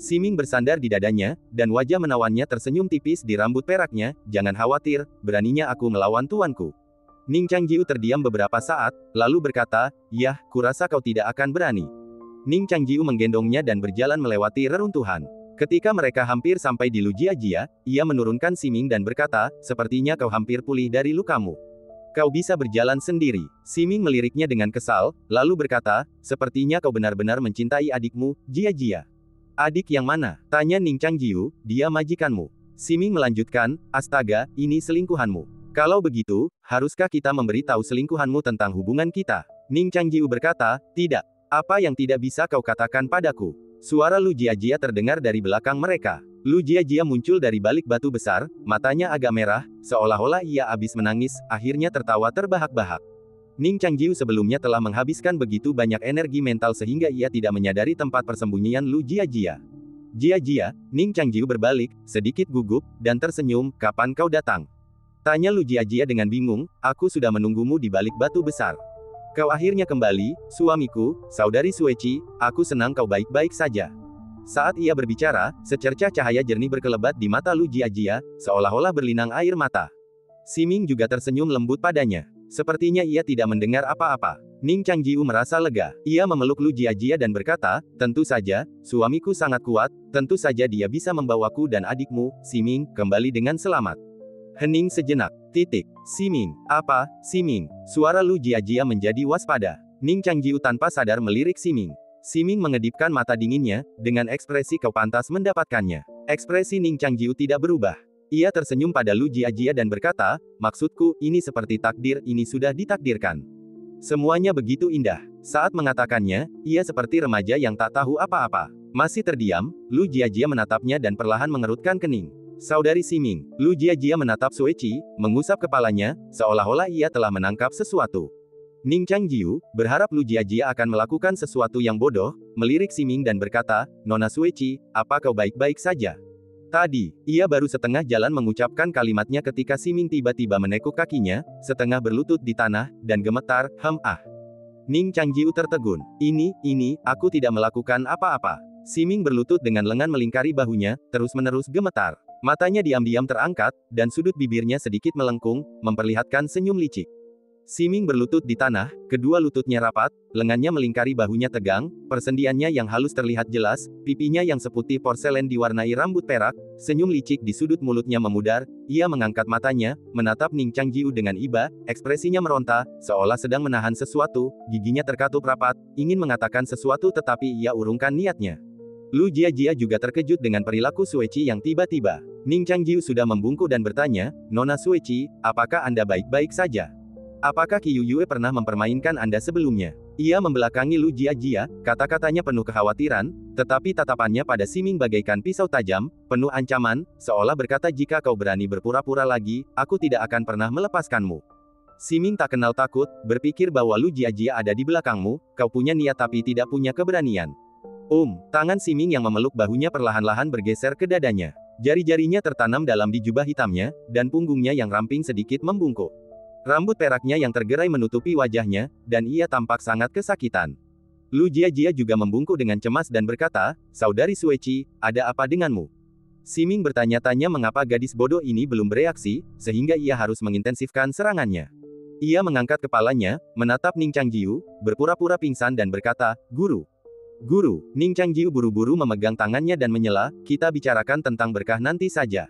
Siming bersandar di dadanya, dan wajah menawannya tersenyum tipis di rambut peraknya, jangan khawatir, beraninya aku melawan tuanku. Ning Changjiu terdiam beberapa saat, lalu berkata, yah, kurasa kau tidak akan berani. Ning Changjiu menggendongnya dan berjalan melewati reruntuhan. Ketika mereka hampir sampai di Lu Jia, ia menurunkan Siming dan berkata, sepertinya kau hampir pulih dari lukamu. Kau bisa berjalan sendiri. Siming meliriknya dengan kesal, lalu berkata, sepertinya kau benar-benar mencintai adikmu, Jia. Adik yang mana? Tanya Ning Changjiu, dia majikanmu. Siming melanjutkan, astaga, ini selingkuhanmu. Kalau begitu, haruskah kita memberitahu selingkuhanmu tentang hubungan kita? Ning Changjiu berkata, tidak. Apa yang tidak bisa kau katakan padaku? Suara Lu Jia terdengar dari belakang mereka. Lu Jia muncul dari balik batu besar, matanya agak merah, seolah-olah ia habis menangis, akhirnya tertawa terbahak-bahak. Ning Changjiu sebelumnya telah menghabiskan begitu banyak energi mental sehingga ia tidak menyadari tempat persembunyian Lu Jia. Jia, Ning Changjiu berbalik, sedikit gugup, dan tersenyum, kapan kau datang? Tanya Lu Jia dengan bingung, aku sudah menunggumu di balik batu besar. Kau akhirnya kembali, suamiku, saudari Sueci, aku senang kau baik-baik saja. Saat ia berbicara, secercah cahaya jernih berkelebat di mata Lu Jia, seolah-olah berlinang air mata. Siming juga tersenyum lembut padanya. Sepertinya ia tidak mendengar apa-apa. Ning Changjiu merasa lega. Ia memeluk Lu Jia dan berkata, tentu saja, suamiku sangat kuat, tentu saja dia bisa membawaku dan adikmu, Siming, kembali dengan selamat. Hening sejenak. Siming. Apa, Siming? Suara Lu Jia menjadi waspada. Ning Changjiu tanpa sadar melirik Siming. Siming mengedipkan mata dinginnya, dengan ekspresi kau pantas mendapatkannya. Ekspresi Ning Changjiu tidak berubah. Ia tersenyum pada Lu Jia dan berkata, maksudku, ini seperti takdir, ini sudah ditakdirkan. Semuanya begitu indah. Saat mengatakannya, ia seperti remaja yang tak tahu apa-apa. Masih terdiam, Lu Jia menatapnya dan perlahan mengerutkan kening. Saudari Siming. Lu Jia menatap Sueci, mengusap kepalanya, seolah-olah ia telah menangkap sesuatu. Ning Changjiu berharap Lu Jia akan melakukan sesuatu yang bodoh, melirik Siming dan berkata, Nona Sueci, apa kau baik-baik saja? Tadi, ia baru setengah jalan mengucapkan kalimatnya ketika Siming tiba-tiba menekuk kakinya, setengah berlutut di tanah, dan gemetar, Ning Changjiu tertegun. Ini, aku tidak melakukan apa-apa. Siming berlutut dengan lengan melingkari bahunya, terus-menerus gemetar. Matanya diam-diam terangkat, dan sudut bibirnya sedikit melengkung, memperlihatkan senyum licik. Siming berlutut di tanah, kedua lututnya rapat, lengannya melingkari bahunya tegang, persendiannya yang halus terlihat jelas, pipinya yang seputih porselen diwarnai rambut perak, senyum licik di sudut mulutnya memudar, ia mengangkat matanya, menatap Ning Changjiu dengan iba, ekspresinya meronta, seolah sedang menahan sesuatu, giginya terkatup rapat, ingin mengatakan sesuatu tetapi ia urungkan niatnya. Lu Jia juga terkejut dengan perilaku Sueci yang tiba-tiba. Ning Changjiu sudah membungkuk dan bertanya, Nona Sueci, apakah Anda baik-baik saja? Apakah Qiu Yue pernah mempermainkan Anda sebelumnya? Ia membelakangi Lu Jia, kata-katanya penuh kekhawatiran, tetapi tatapannya pada Siming bagaikan pisau tajam, penuh ancaman, seolah berkata jika kau berani berpura-pura lagi, aku tidak akan pernah melepaskanmu. Siming tak kenal takut, berpikir bahwa Lu Jia ada di belakangmu, kau punya niat tapi tidak punya keberanian. Tangan Siming yang memeluk bahunya perlahan-lahan bergeser ke dadanya. Jari-jarinya tertanam dalam di jubah hitamnya, dan punggungnya yang ramping sedikit membungkuk. Rambut peraknya yang tergerai menutupi wajahnya, dan ia tampak sangat kesakitan. Lu Jia juga membungkuk dengan cemas dan berkata, Saudari Sueci, ada apa denganmu? Siming bertanya-tanya mengapa gadis bodoh ini belum bereaksi, sehingga ia harus mengintensifkan serangannya. Ia mengangkat kepalanya, menatap Ning Changjiu, berpura-pura pingsan dan berkata, Guru. Ning Changjiu buru-buru memegang tangannya dan menyela, kita bicarakan tentang berkah nanti saja.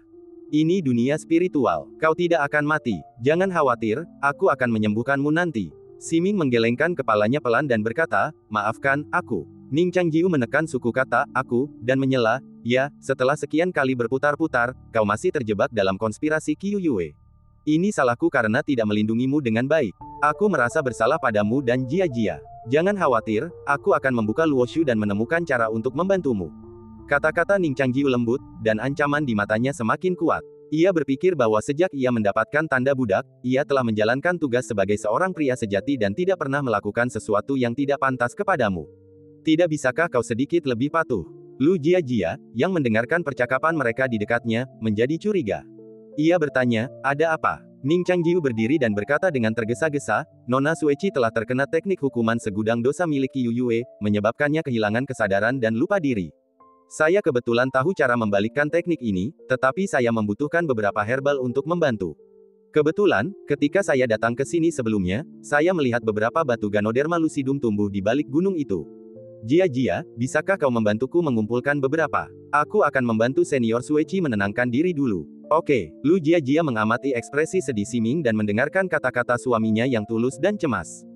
Ini dunia spiritual. Kau tidak akan mati. Jangan khawatir, aku akan menyembuhkanmu nanti. Siming menggelengkan kepalanya pelan dan berkata, maafkan, aku Ning Changjiu menekan suku kata, aku, dan menyela, ya, setelah sekian kali berputar-putar, kau masih terjebak dalam konspirasi Qiu Yue. Ini salahku karena tidak melindungimu dengan baik. Aku merasa bersalah padamu dan Jia Jia. Jangan khawatir, aku akan membuka Luoshu dan menemukan cara untuk membantumu. Kata-kata Ning Changjiu lembut, dan ancaman di matanya semakin kuat. Ia berpikir bahwa sejak ia mendapatkan tanda budak, ia telah menjalankan tugas sebagai seorang pria sejati dan tidak pernah melakukan sesuatu yang tidak pantas kepadamu. Tidak bisakah kau sedikit lebih patuh? Lu Jia Jia, yang mendengarkan percakapan mereka di dekatnya, menjadi curiga. Ia bertanya, ada apa? Ning Changjiu berdiri dan berkata dengan tergesa-gesa, Nona Sueci telah terkena teknik hukuman segudang dosa milik Qiu Yue, menyebabkannya kehilangan kesadaran dan lupa diri. Saya kebetulan tahu cara membalikkan teknik ini, tetapi saya membutuhkan beberapa herbal untuk membantu. Kebetulan, ketika saya datang ke sini sebelumnya, saya melihat beberapa batu Ganoderma lucidum tumbuh di balik gunung itu. Jia Jia, bisakah kau membantuku mengumpulkan beberapa? Aku akan membantu senior Sueci menenangkan diri dulu. Oke, Lu Jia Jia mengamati ekspresi sedih Siming dan mendengarkan kata-kata suaminya yang tulus dan cemas.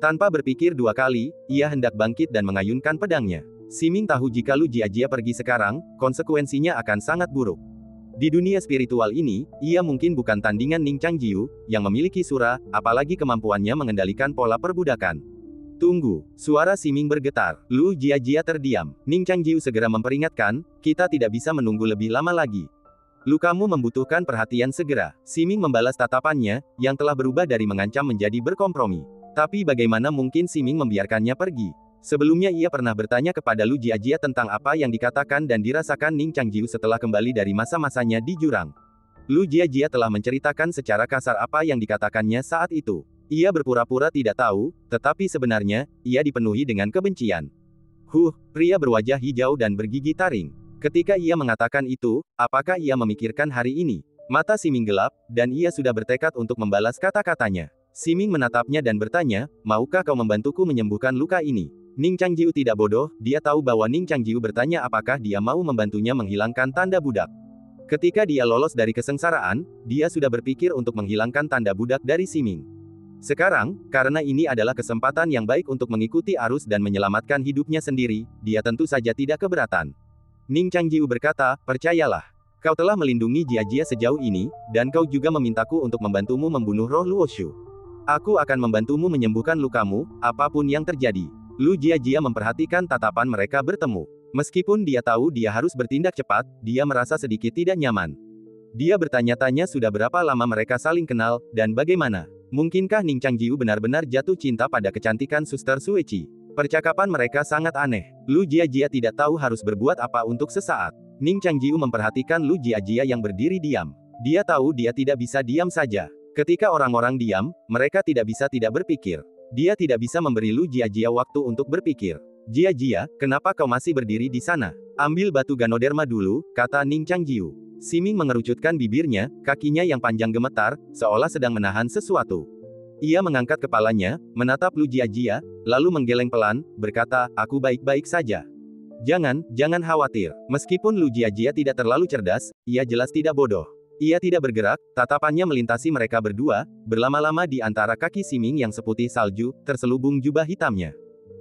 Tanpa berpikir dua kali, ia hendak bangkit dan mengayunkan pedangnya. Siming tahu jika Lu Jia Jia pergi sekarang, konsekuensinya akan sangat buruk. Di dunia spiritual ini, ia mungkin bukan tandingan Ning Changjiu, yang memiliki sura, apalagi kemampuannya mengendalikan pola perbudakan. Tunggu, suara Siming bergetar. Lu Jia Jia terdiam. Ning Changjiu segera memperingatkan, kita tidak bisa menunggu lebih lama lagi. Lukamu membutuhkan perhatian segera. Siming membalas tatapannya, yang telah berubah dari mengancam menjadi berkompromi. Tapi bagaimana mungkin Siming membiarkannya pergi? Sebelumnya ia pernah bertanya kepada Lu Jia Jia tentang apa yang dikatakan dan dirasakan Ning Changjiu setelah kembali dari masa-masanya di jurang. Lu Jia Jia telah menceritakan secara kasar apa yang dikatakannya saat itu. Ia berpura-pura tidak tahu, tetapi sebenarnya, ia dipenuhi dengan kebencian. Pria berwajah hijau dan bergigi taring. Ketika ia mengatakan itu, apakah ia memikirkan hari ini? Mata Siming gelap, dan ia sudah bertekad untuk membalas kata-katanya. Siming menatapnya dan bertanya, maukah kau membantuku menyembuhkan luka ini? Ning Changjiu tidak bodoh, dia tahu bahwa Ning Changjiu bertanya apakah dia mau membantunya menghilangkan tanda budak. Ketika dia lolos dari kesengsaraan, dia sudah berpikir untuk menghilangkan tanda budak dari Siming. Sekarang, karena ini adalah kesempatan yang baik untuk mengikuti arus dan menyelamatkan hidupnya sendiri, dia tentu saja tidak keberatan. Ning Changjiu berkata, percayalah. Kau telah melindungi Jia Jia sejauh ini, dan kau juga memintaku untuk membantumu membunuh roh Luoshu. Aku akan membantumu menyembuhkan lukamu, apapun yang terjadi. Lu Jia Jia memperhatikan tatapan mereka bertemu. Meskipun dia tahu dia harus bertindak cepat, dia merasa sedikit tidak nyaman. Dia bertanya-tanya sudah berapa lama mereka saling kenal, dan bagaimana. Mungkinkah Ning Changjiu benar-benar jatuh cinta pada kecantikan Suster Sueci? Percakapan mereka sangat aneh. Lu Jia Jia tidak tahu harus berbuat apa untuk sesaat. Ning Changjiu memperhatikan Lu Jia Jia yang berdiri diam. Dia tahu dia tidak bisa diam saja. Ketika orang-orang diam, mereka tidak bisa tidak berpikir. Dia tidak bisa memberi Lu Jia Jia waktu untuk berpikir. Jia Jia, kenapa kau masih berdiri di sana? Ambil batu Ganoderma dulu, kata Ning Changjiu. Siming mengerucutkan bibirnya, kakinya yang panjang gemetar, seolah sedang menahan sesuatu. Ia mengangkat kepalanya, menatap Lu Jia Jia, lalu menggeleng pelan, berkata, aku baik-baik saja. Jangan khawatir. Meskipun Lu Jia Jia tidak terlalu cerdas, ia jelas tidak bodoh. Ia tidak bergerak, tatapannya melintasi mereka berdua, berlama-lama di antara kaki Siming yang seputih salju, terselubung jubah hitamnya.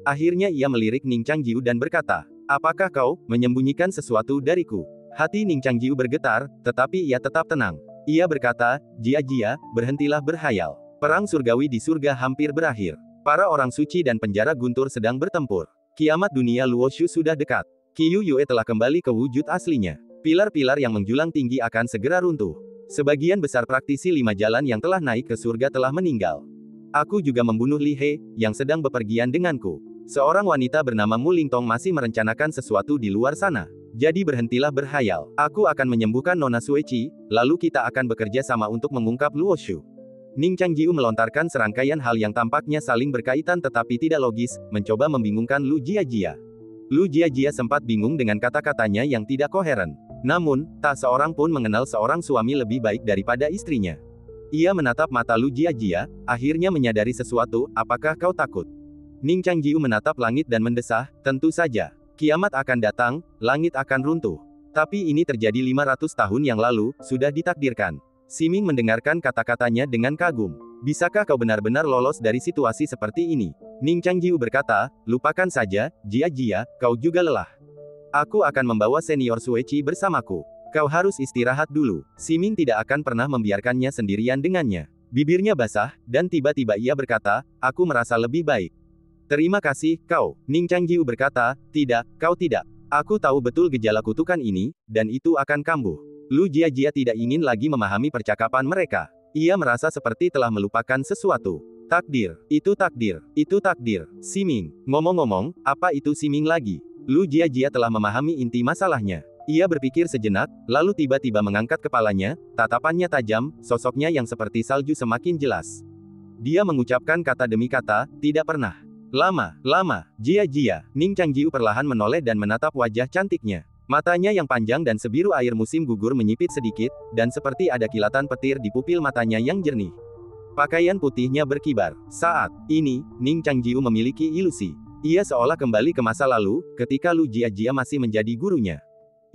Akhirnya ia melirik Ning Changjiu dan berkata, apakah kau menyembunyikan sesuatu dariku? Hati Ning Changjiu bergetar, tetapi ia tetap tenang. Ia berkata, Jia Jia, berhentilah berhayal. Perang surgawi di surga hampir berakhir. Para orang suci dan penjara guntur sedang bertempur. Kiamat dunia Luoshu sudah dekat. Qiu Yue telah kembali ke wujud aslinya. Pilar-pilar yang menjulang tinggi akan segera runtuh. Sebagian besar praktisi 5 jalan yang telah naik ke surga telah meninggal. Aku juga membunuh Li He, yang sedang bepergian denganku. Seorang wanita bernama Mu Lingtong masih merencanakan sesuatu di luar sana. Jadi berhentilah berhayal. Aku akan menyembuhkan Nona Sueci, lalu kita akan bekerja sama untuk mengungkap Luoshu. Ning Changjiu melontarkan serangkaian hal yang tampaknya saling berkaitan tetapi tidak logis, mencoba membingungkan Lu Jia Jia. Lu Jia Jia sempat bingung dengan kata-katanya yang tidak koheren. Namun, tak seorang pun mengenal seorang suami lebih baik daripada istrinya. Ia menatap mata Lu Jia Jia, akhirnya menyadari sesuatu, apakah kau takut? Ning Changjiu menatap langit dan mendesah, tentu saja. Kiamat akan datang, langit akan runtuh. Tapi ini terjadi 500 tahun yang lalu, sudah ditakdirkan. Siming mendengarkan kata-katanya dengan kagum. Bisakah kau benar-benar lolos dari situasi seperti ini? Ning Changjiu berkata, lupakan saja, Jia, kau juga lelah. Aku akan membawa senior Sueci bersamaku. Kau harus istirahat dulu. Siming tidak akan pernah membiarkannya sendirian dengannya. Bibirnya basah, dan tiba-tiba ia berkata, aku merasa lebih baik. Terima kasih, kau. Ning Changjiu berkata, tidak, kau tidak. Aku tahu betul gejala kutukan ini, dan itu akan kambuh. Lu Jia tidak ingin lagi memahami percakapan mereka. Ia merasa seperti telah melupakan sesuatu. Takdir, itu takdir, itu takdir. Siming, ngomong-ngomong, apa itu Siming lagi? Lu Jia telah memahami inti masalahnya. Ia berpikir sejenak, lalu tiba-tiba mengangkat kepalanya, tatapannya tajam, sosoknya yang seperti salju semakin jelas. Dia mengucapkan kata demi kata, tidak pernah. Lama, Jia. Ning Changjiu perlahan menoleh dan menatap wajah cantiknya. Matanya yang panjang dan sebiru air musim gugur menyipit sedikit, dan seperti ada kilatan petir di pupil matanya yang jernih. Pakaian putihnya berkibar. Saat ini, Ning Changjiu memiliki ilusi. Ia seolah kembali ke masa lalu, ketika Lu Jia masih menjadi gurunya.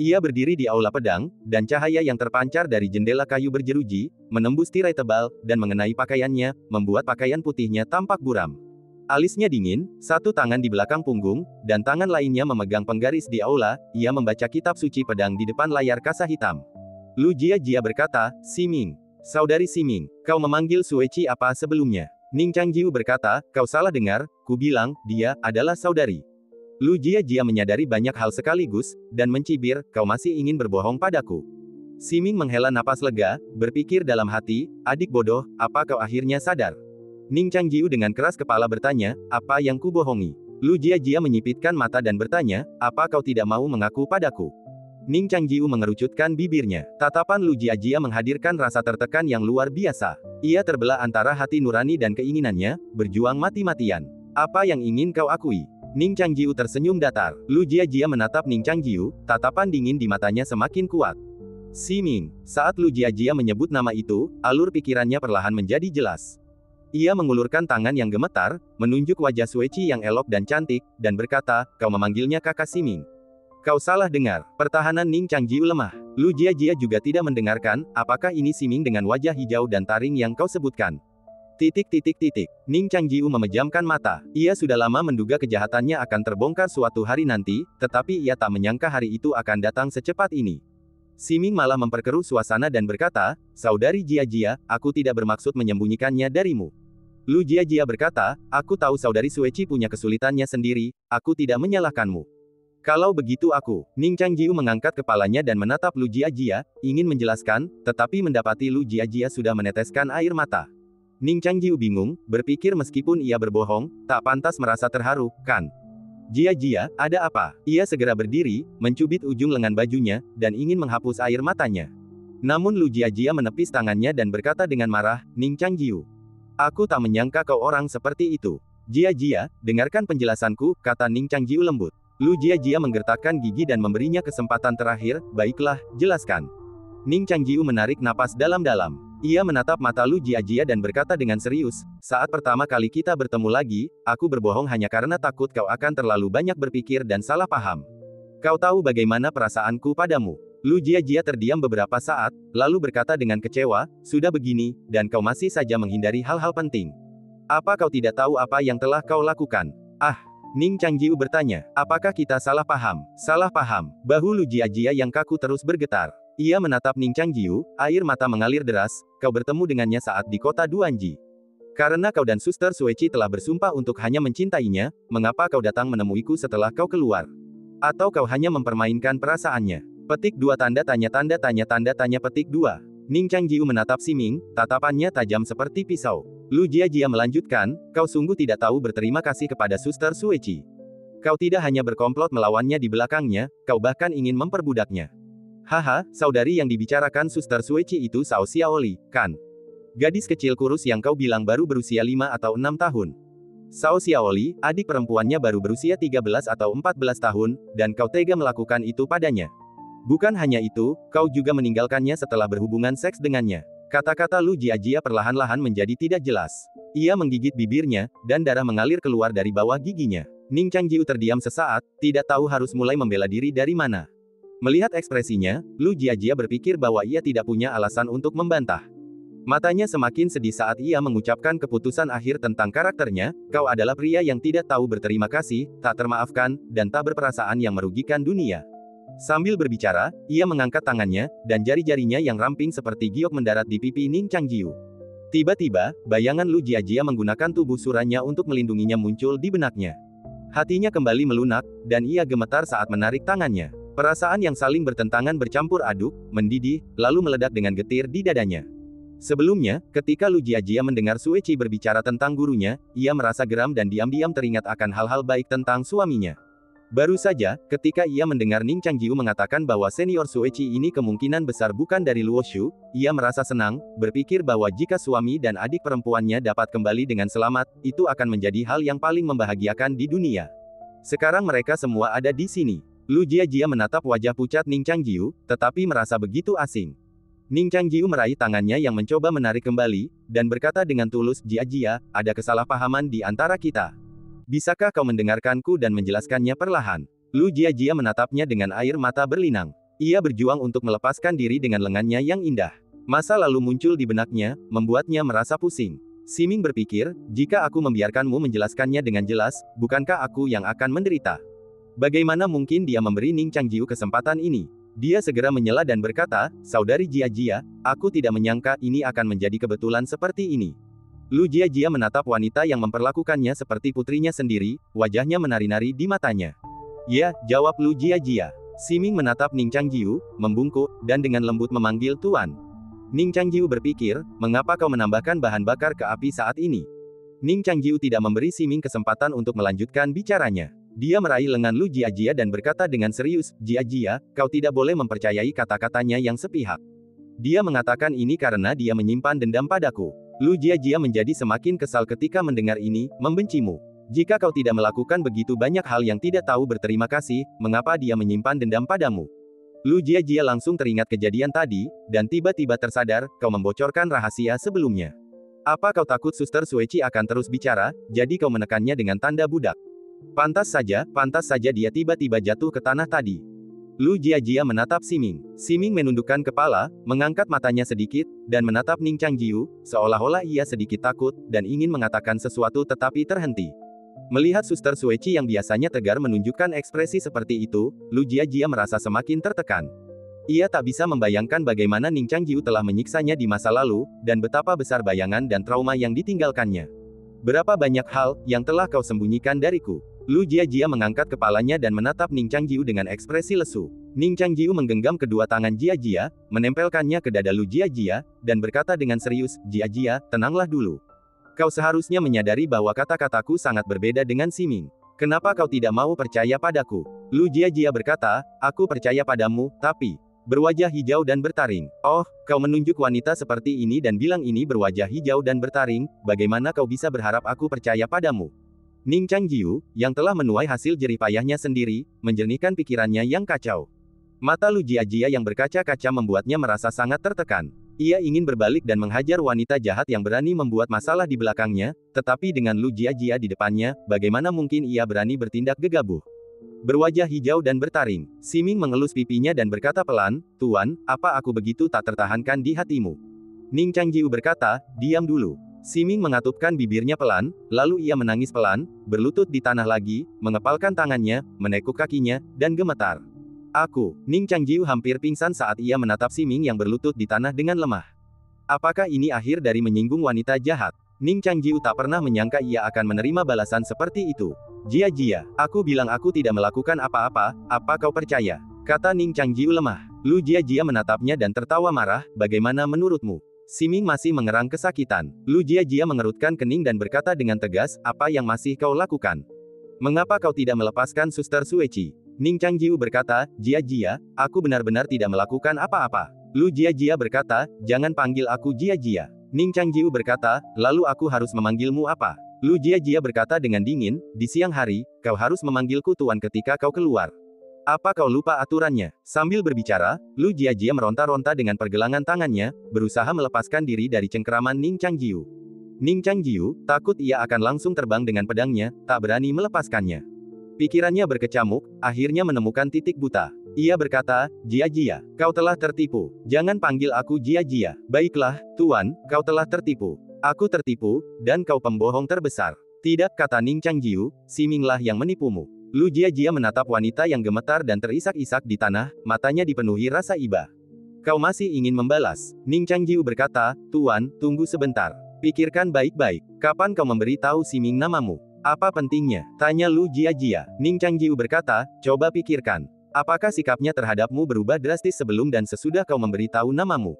Ia berdiri di aula pedang, dan cahaya yang terpancar dari jendela kayu berjeruji, menembus tirai tebal, dan mengenai pakaiannya, membuat pakaian putihnya tampak buram. Alisnya dingin, satu tangan di belakang punggung, dan tangan lainnya memegang penggaris di aula, ia membaca kitab suci pedang di depan layar kaca hitam. Lu Jia berkata, Siming. Saudari Siming, kau memanggil Sueci apa sebelumnya? Ning Changjiu berkata, kau salah dengar, ku bilang, dia adalah saudari. Lu Jia menyadari banyak hal sekaligus, dan mencibir, kau masih ingin berbohong padaku. Siming menghela napas lega, berpikir dalam hati, adik bodoh, apa kau akhirnya sadar? Ning Changjiu dengan keras kepala bertanya, apa yang ku bohongi? Lu Jia menyipitkan mata dan bertanya, apa kau tidak mau mengaku padaku? Ning Changjiu mengerucutkan bibirnya. Tatapan Lu Jia menghadirkan rasa tertekan yang luar biasa. Ia terbelah antara hati nurani dan keinginannya, berjuang mati-matian. Apa yang ingin kau akui? Ning Changjiu tersenyum datar. Lu Jia menatap Ning Changjiu, tatapan dingin di matanya semakin kuat. Siming. Saat Lu Jia menyebut nama itu, alur pikirannya perlahan menjadi jelas. Ia mengulurkan tangan yang gemetar, menunjuk wajah Sueci yang elok dan cantik, dan berkata, kau memanggilnya kakak Siming. Kau salah dengar. Pertahanan Ning Changjiu lemah. Lu Jia juga tidak mendengarkan, apakah ini Siming dengan wajah hijau dan taring yang kau sebutkan? Ning Changjiu memejamkan mata. Ia sudah lama menduga kejahatannya akan terbongkar suatu hari nanti, tetapi ia tak menyangka hari itu akan datang secepat ini. Siming malah memperkeruh suasana dan berkata, saudari Jia, aku tidak bermaksud menyembunyikannya darimu. Lu Jia berkata, aku tahu saudari Sueci punya kesulitannya sendiri, aku tidak menyalahkanmu. Kalau begitu aku, Ning Changjiu mengangkat kepalanya dan menatap Lu Jia, ingin menjelaskan, tetapi mendapati Lu Jia sudah meneteskan air mata. Ning Changjiu bingung, berpikir meskipun ia berbohong, tak pantas merasa terharu, kan? Jia, ada apa? Ia segera berdiri, mencubit ujung lengan bajunya, dan ingin menghapus air matanya. Namun Lu Jia menepis tangannya dan berkata dengan marah, Ning Changjiu. Aku tak menyangka kau orang seperti itu. Jia, dengarkan penjelasanku, kata Ning Changjiu lembut. Lu Jia menggertakkan gigi dan memberinya kesempatan terakhir, baiklah, jelaskan. Ning Changjiu menarik napas dalam-dalam. Ia menatap mata Lu Jia dan berkata dengan serius, saat pertama kali kita bertemu lagi, aku berbohong hanya karena takut kau akan terlalu banyak berpikir dan salah paham. Kau tahu bagaimana perasaanku padamu. Lu Jia terdiam beberapa saat, lalu berkata dengan kecewa, sudah begini, dan kau masih saja menghindari hal-hal penting. Apa kau tidak tahu apa yang telah kau lakukan? Ning Changjiu bertanya, apakah kita salah paham? Salah paham. Bahu Lu Jia yang kaku terus bergetar. Ia menatap Ning Changjiu, air mata mengalir deras, kau bertemu dengannya saat di kota Duanji. Karena kau dan Suster Sueci telah bersumpah untuk hanya mencintainya, mengapa kau datang menemuiku setelah kau keluar? Atau kau hanya mempermainkan perasaannya? Petik 2 tanda tanya petik 2. Ning Changjiu menatap Siming, tatapannya tajam seperti pisau. Lu Jia melanjutkan, kau sungguh tidak tahu berterima kasih kepada Suster Sueci. Kau tidak hanya berkomplot melawannya di belakangnya, kau bahkan ingin memperbudaknya. Haha, saudari yang dibicarakan Suster Sueci itu Cao Xiaoli, kan? Gadis kecil kurus yang kau bilang baru berusia 5 atau 6 tahun. Cao Xiaoli, adik perempuannya baru berusia 13 atau 14 tahun, dan kau tega melakukan itu padanya. Bukan hanya itu, kau juga meninggalkannya setelah berhubungan seks dengannya. Kata-kata Lu Jia perlahan-lahan menjadi tidak jelas. Ia menggigit bibirnya, dan darah mengalir keluar dari bawah giginya. Ning Changjiu terdiam sesaat, tidak tahu harus mulai membela diri dari mana. Melihat ekspresinya, Lu Jia berpikir bahwa ia tidak punya alasan untuk membantah. Matanya semakin sedih saat ia mengucapkan keputusan akhir tentang karakternya, kau adalah pria yang tidak tahu berterima kasih, tak termaafkan, dan tak berperasaan yang merugikan dunia. Sambil berbicara, ia mengangkat tangannya, dan jari-jarinya yang ramping seperti giok mendarat di pipi Ning Changjiu. Tiba-tiba, bayangan Lu Jiajia menggunakan tubuh suranya untuk melindunginya muncul di benaknya. Hatinya kembali melunak, dan ia gemetar saat menarik tangannya. Perasaan yang saling bertentangan bercampur aduk, mendidih, lalu meledak dengan getir di dadanya. Sebelumnya, ketika Lu Jiajia mendengar Sueci berbicara tentang gurunya, ia merasa geram dan diam-diam teringat akan hal-hal baik tentang suaminya. Baru saja, ketika ia mendengar Ning Changjiu mengatakan bahwa senior Sueci ini kemungkinan besar bukan dari Luoshu, ia merasa senang, berpikir bahwa jika suami dan adik perempuannya dapat kembali dengan selamat, itu akan menjadi hal yang paling membahagiakan di dunia. Sekarang mereka semua ada di sini. Lu Jiajia menatap wajah pucat Ning Changjiu, tetapi merasa begitu asing. Ning Changjiu meraih tangannya yang mencoba menarik kembali, dan berkata dengan tulus, Jiajia, ada kesalahpahaman di antara kita. Bisakah kau mendengarkanku dan menjelaskannya perlahan? Lu Jiajia menatapnya dengan air mata berlinang. Ia berjuang untuk melepaskan diri dengan lengannya yang indah. Masa lalu muncul di benaknya, membuatnya merasa pusing. Siming berpikir, jika aku membiarkanmu menjelaskannya dengan jelas, bukankah aku yang akan menderita? Bagaimana mungkin dia memberi Ning Changjiu kesempatan ini? Dia segera menyela dan berkata, Saudari Jiajia, aku tidak menyangka ini akan menjadi kebetulan seperti ini. Lu Jiajia menatap wanita yang memperlakukannya seperti putrinya sendiri, wajahnya menari-nari di matanya. Ya, jawab Lu Jiajia. Siming menatap Ning Changjiu, membungkuk, dan dengan lembut memanggil Tuan. Ning Changjiu berpikir, mengapa kau menambahkan bahan bakar ke api saat ini? Ning Changjiu tidak memberi Siming kesempatan untuk melanjutkan bicaranya. Dia meraih lengan Lu Jiajia dan berkata dengan serius, Jiajia, kau tidak boleh mempercayai kata-katanya yang sepihak. Dia mengatakan ini karena dia menyimpan dendam padaku. Lu Jiajia menjadi semakin kesal ketika mendengar ini, membencimu. Jika kau tidak melakukan begitu banyak hal yang tidak tahu berterima kasih, mengapa dia menyimpan dendam padamu? Lu Jiajia langsung teringat kejadian tadi, dan tiba-tiba tersadar, kau membocorkan rahasia sebelumnya. Apa kau takut Suster Sueci akan terus bicara, jadi kau menekannya dengan tanda budak? Pantas saja dia tiba-tiba jatuh ke tanah tadi. Lu Jiajia menatap Siming. Siming menundukkan kepala, mengangkat matanya sedikit, dan menatap Ning Changjiu, seolah-olah ia sedikit takut, dan ingin mengatakan sesuatu tetapi terhenti. Melihat Suster Sueci yang biasanya tegar menunjukkan ekspresi seperti itu, Lu Jiajia merasa semakin tertekan. Ia tak bisa membayangkan bagaimana Ning Changjiu telah menyiksanya di masa lalu, dan betapa besar bayangan dan trauma yang ditinggalkannya. Berapa banyak hal yang telah kau sembunyikan dariku? Lu Jiajia mengangkat kepalanya dan menatap Ning Changjiu dengan ekspresi lesu. Ning Changjiu menggenggam kedua tangan Jiajia, menempelkannya ke dada Lu Jiajia, dan berkata dengan serius, Jiajia, tenanglah dulu. Kau seharusnya menyadari bahwa kata-kataku sangat berbeda dengan Siming. Kenapa kau tidak mau percaya padaku? Lu Jiajia berkata, aku percaya padamu, tapi berwajah hijau dan bertaring. Oh, kau menunjuk wanita seperti ini dan bilang ini berwajah hijau dan bertaring, bagaimana kau bisa berharap aku percaya padamu? Ning Changjiu, yang telah menuai hasil jerih payahnya sendiri, menjernihkan pikirannya yang kacau. Mata Lu Jiajia yang berkaca-kaca membuatnya merasa sangat tertekan. Ia ingin berbalik dan menghajar wanita jahat yang berani membuat masalah di belakangnya, tetapi dengan Lu Jiajia di depannya, bagaimana mungkin ia berani bertindak gegabah? Berwajah hijau dan bertaring, Siming mengelus pipinya dan berkata pelan, Tuan, apa aku begitu tak tertahankan di hatimu? Ning Changjiu berkata, diam dulu. Siming mengatupkan bibirnya pelan, lalu ia menangis pelan, berlutut di tanah lagi, mengepalkan tangannya, menekuk kakinya, dan gemetar. Ning Changjiu hampir pingsan saat ia menatap Siming yang berlutut di tanah dengan lemah. Apakah ini akhir dari menyinggung wanita jahat? Ning Changjiu tak pernah menyangka ia akan menerima balasan seperti itu. Jiajia, aku bilang aku tidak melakukan apa-apa, apa kau percaya? Kata Ning Changjiu lemah. Lu Jiajia menatapnya dan tertawa marah, bagaimana menurutmu? Siming masih mengerang kesakitan. Lu Jiajia mengerutkan kening dan berkata dengan tegas, apa yang masih kau lakukan? Mengapa kau tidak melepaskan Suster Sueci? Ning Changjiu berkata, Jiajia, aku benar-benar tidak melakukan apa-apa. Lu Jiajia berkata, jangan panggil aku Jiajia. Ning Changjiu berkata, lalu aku harus memanggilmu apa? Lu Jiajia berkata dengan dingin, di siang hari, kau harus memanggilku Tuan ketika kau keluar. Apa kau lupa aturannya? Sambil berbicara, Lu Jiajia meronta-ronta dengan pergelangan tangannya, berusaha melepaskan diri dari cengkeraman Ning Changjiu. Ning Changjiu, takut ia akan langsung terbang dengan pedangnya, tak berani melepaskannya. Pikirannya berkecamuk, akhirnya menemukan titik buta. Ia berkata, Jia, kau telah tertipu. Jangan panggil aku Jia. Baiklah, Tuan, kau telah tertipu. Aku tertipu, dan kau pembohong terbesar. Tidak, kata Ning Changjiu, Siminglah yang menipumu. Lu Jia menatap wanita yang gemetar dan terisak-isak di tanah, matanya dipenuhi rasa iba. Kau masih ingin membalas? Ning Changjiu berkata, Tuan, tunggu sebentar. Pikirkan baik-baik. Kapan kau memberitahu Siming namamu? Apa pentingnya? Tanya Lu Jia. Ning Changjiu berkata, coba pikirkan. Apakah sikapnya terhadapmu berubah drastis sebelum dan sesudah kau memberitahu namamu?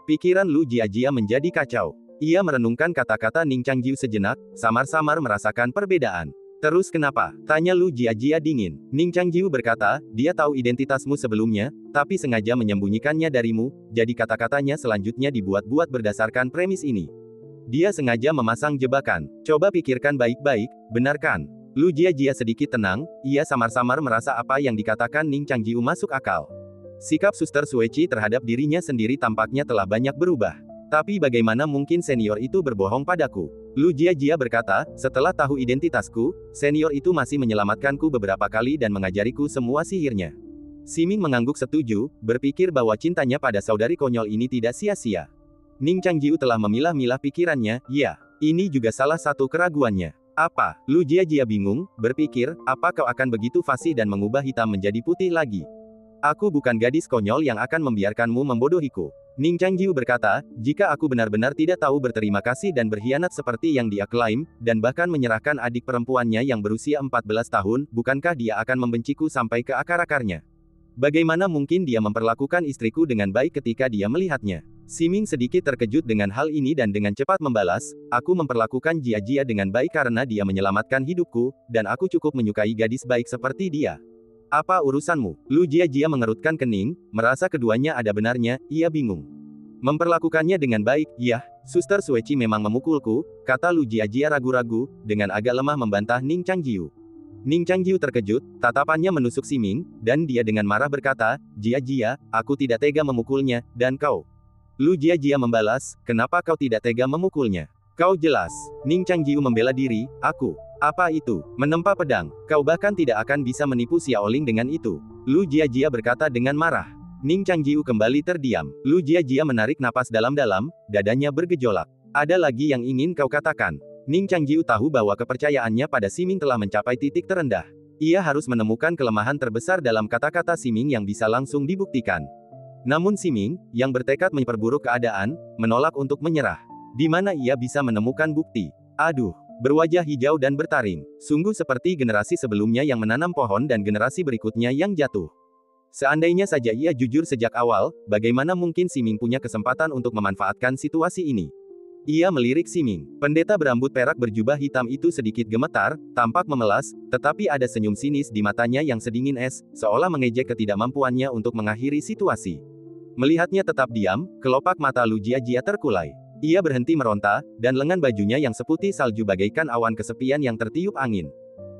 Pikiran Lu Jia menjadi kacau. Ia merenungkan kata-kata Ning Changjiu sejenak, samar-samar merasakan perbedaan. Terus kenapa? Tanya Lu Jia dingin. Ning Changjiu berkata, dia tahu identitasmu sebelumnya, tapi sengaja menyembunyikannya darimu, jadi kata-katanya selanjutnya dibuat-buat berdasarkan premis ini. Dia sengaja memasang jebakan. Coba pikirkan baik-baik, benarkan? Lu Jia sedikit tenang, ia samar-samar merasa apa yang dikatakan Ning Changjiu masuk akal. Sikap Suster Sueci terhadap dirinya sendiri tampaknya telah banyak berubah. Tapi bagaimana mungkin senior itu berbohong padaku? Lu Jia berkata, setelah tahu identitasku, senior itu masih menyelamatkanku beberapa kali dan mengajariku semua sihirnya. Siming mengangguk setuju, berpikir bahwa cintanya pada saudari konyol ini tidak sia-sia. Ning Changjiu telah memilah-milah pikirannya, ya, ini juga salah satu keraguannya. Apa? Lu Jia bingung, berpikir, apa kau akan begitu fasih dan mengubah hitam menjadi putih lagi? Aku bukan gadis konyol yang akan membiarkanmu membodohiku. Ning Changjiu berkata, jika aku benar-benar tidak tahu berterima kasih dan berkhianat seperti yang dia klaim, dan bahkan menyerahkan adik perempuannya yang berusia 14 tahun, bukankah dia akan membenciku sampai ke akar-akarnya? Bagaimana mungkin dia memperlakukan istriku dengan baik ketika dia melihatnya? Siming sedikit terkejut dengan hal ini dan dengan cepat membalas, aku memperlakukan Jia dengan baik karena dia menyelamatkan hidupku, dan aku cukup menyukai gadis baik seperti dia. Apa urusanmu? Lu Jia mengerutkan kening, merasa keduanya ada benarnya, ia bingung. Memperlakukannya dengan baik, yah, Suster Sueci memang memukulku, kata Lu Jia ragu-ragu, dengan agak lemah membantah Ning Changjiu. Ning Changjiu terkejut, tatapannya menusuk Siming, dan dia dengan marah berkata, Jia, aku tidak tega memukulnya, dan kau? Lu Jia membalas, kenapa kau tidak tega memukulnya? Kau jelas. Ning Changjiu membela diri, aku. Apa itu? Menempa pedang. Kau bahkan tidak akan bisa menipu Xiaoling dengan itu. Lu Jia berkata dengan marah. Ning Changjiu kembali terdiam. Lu Jia menarik napas dalam-dalam, dadanya bergejolak. Ada lagi yang ingin kau katakan? Ning Changjiu tahu bahwa kepercayaannya pada Siming telah mencapai titik terendah. Ia harus menemukan kelemahan terbesar dalam kata-kata Siming yang bisa langsung dibuktikan. Namun Siming, yang bertekad memperburuk keadaan, menolak untuk menyerah. Di mana ia bisa menemukan bukti? Aduh, berwajah hijau dan bertaring. Sungguh seperti generasi sebelumnya yang menanam pohon dan generasi berikutnya yang jatuh. Seandainya saja ia jujur sejak awal, bagaimana mungkin Siming punya kesempatan untuk memanfaatkan situasi ini? Ia melirik Siming. Pendeta berambut perak berjubah hitam itu sedikit gemetar, tampak memelas, tetapi ada senyum sinis di matanya yang sedingin es, seolah mengejek ketidakmampuannya untuk mengakhiri situasi. Melihatnya tetap diam, kelopak mata Lu Jia terkulai. Ia berhenti meronta, dan lengan bajunya yang seputih salju bagaikan awan kesepian yang tertiup angin.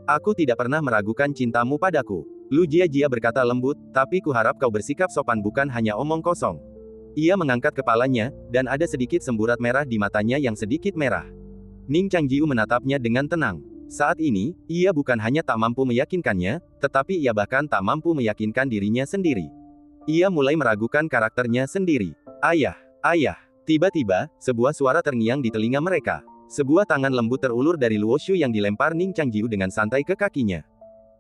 Aku tidak pernah meragukan cintamu padaku. Lu Jia berkata lembut, tapi kuharap kau bersikap sopan bukan hanya omong kosong. Ia mengangkat kepalanya, dan ada sedikit semburat merah di matanya yang sedikit merah. Ning Changjiu menatapnya dengan tenang. Saat ini, ia bukan hanya tak mampu meyakinkannya, tetapi ia bahkan tak mampu meyakinkan dirinya sendiri. Ia mulai meragukan karakternya sendiri. Ayah. Tiba-tiba, sebuah suara terngiang di telinga mereka. Sebuah tangan lembut terulur dari Luoshu yang dilempar Ning Changjiu dengan santai ke kakinya.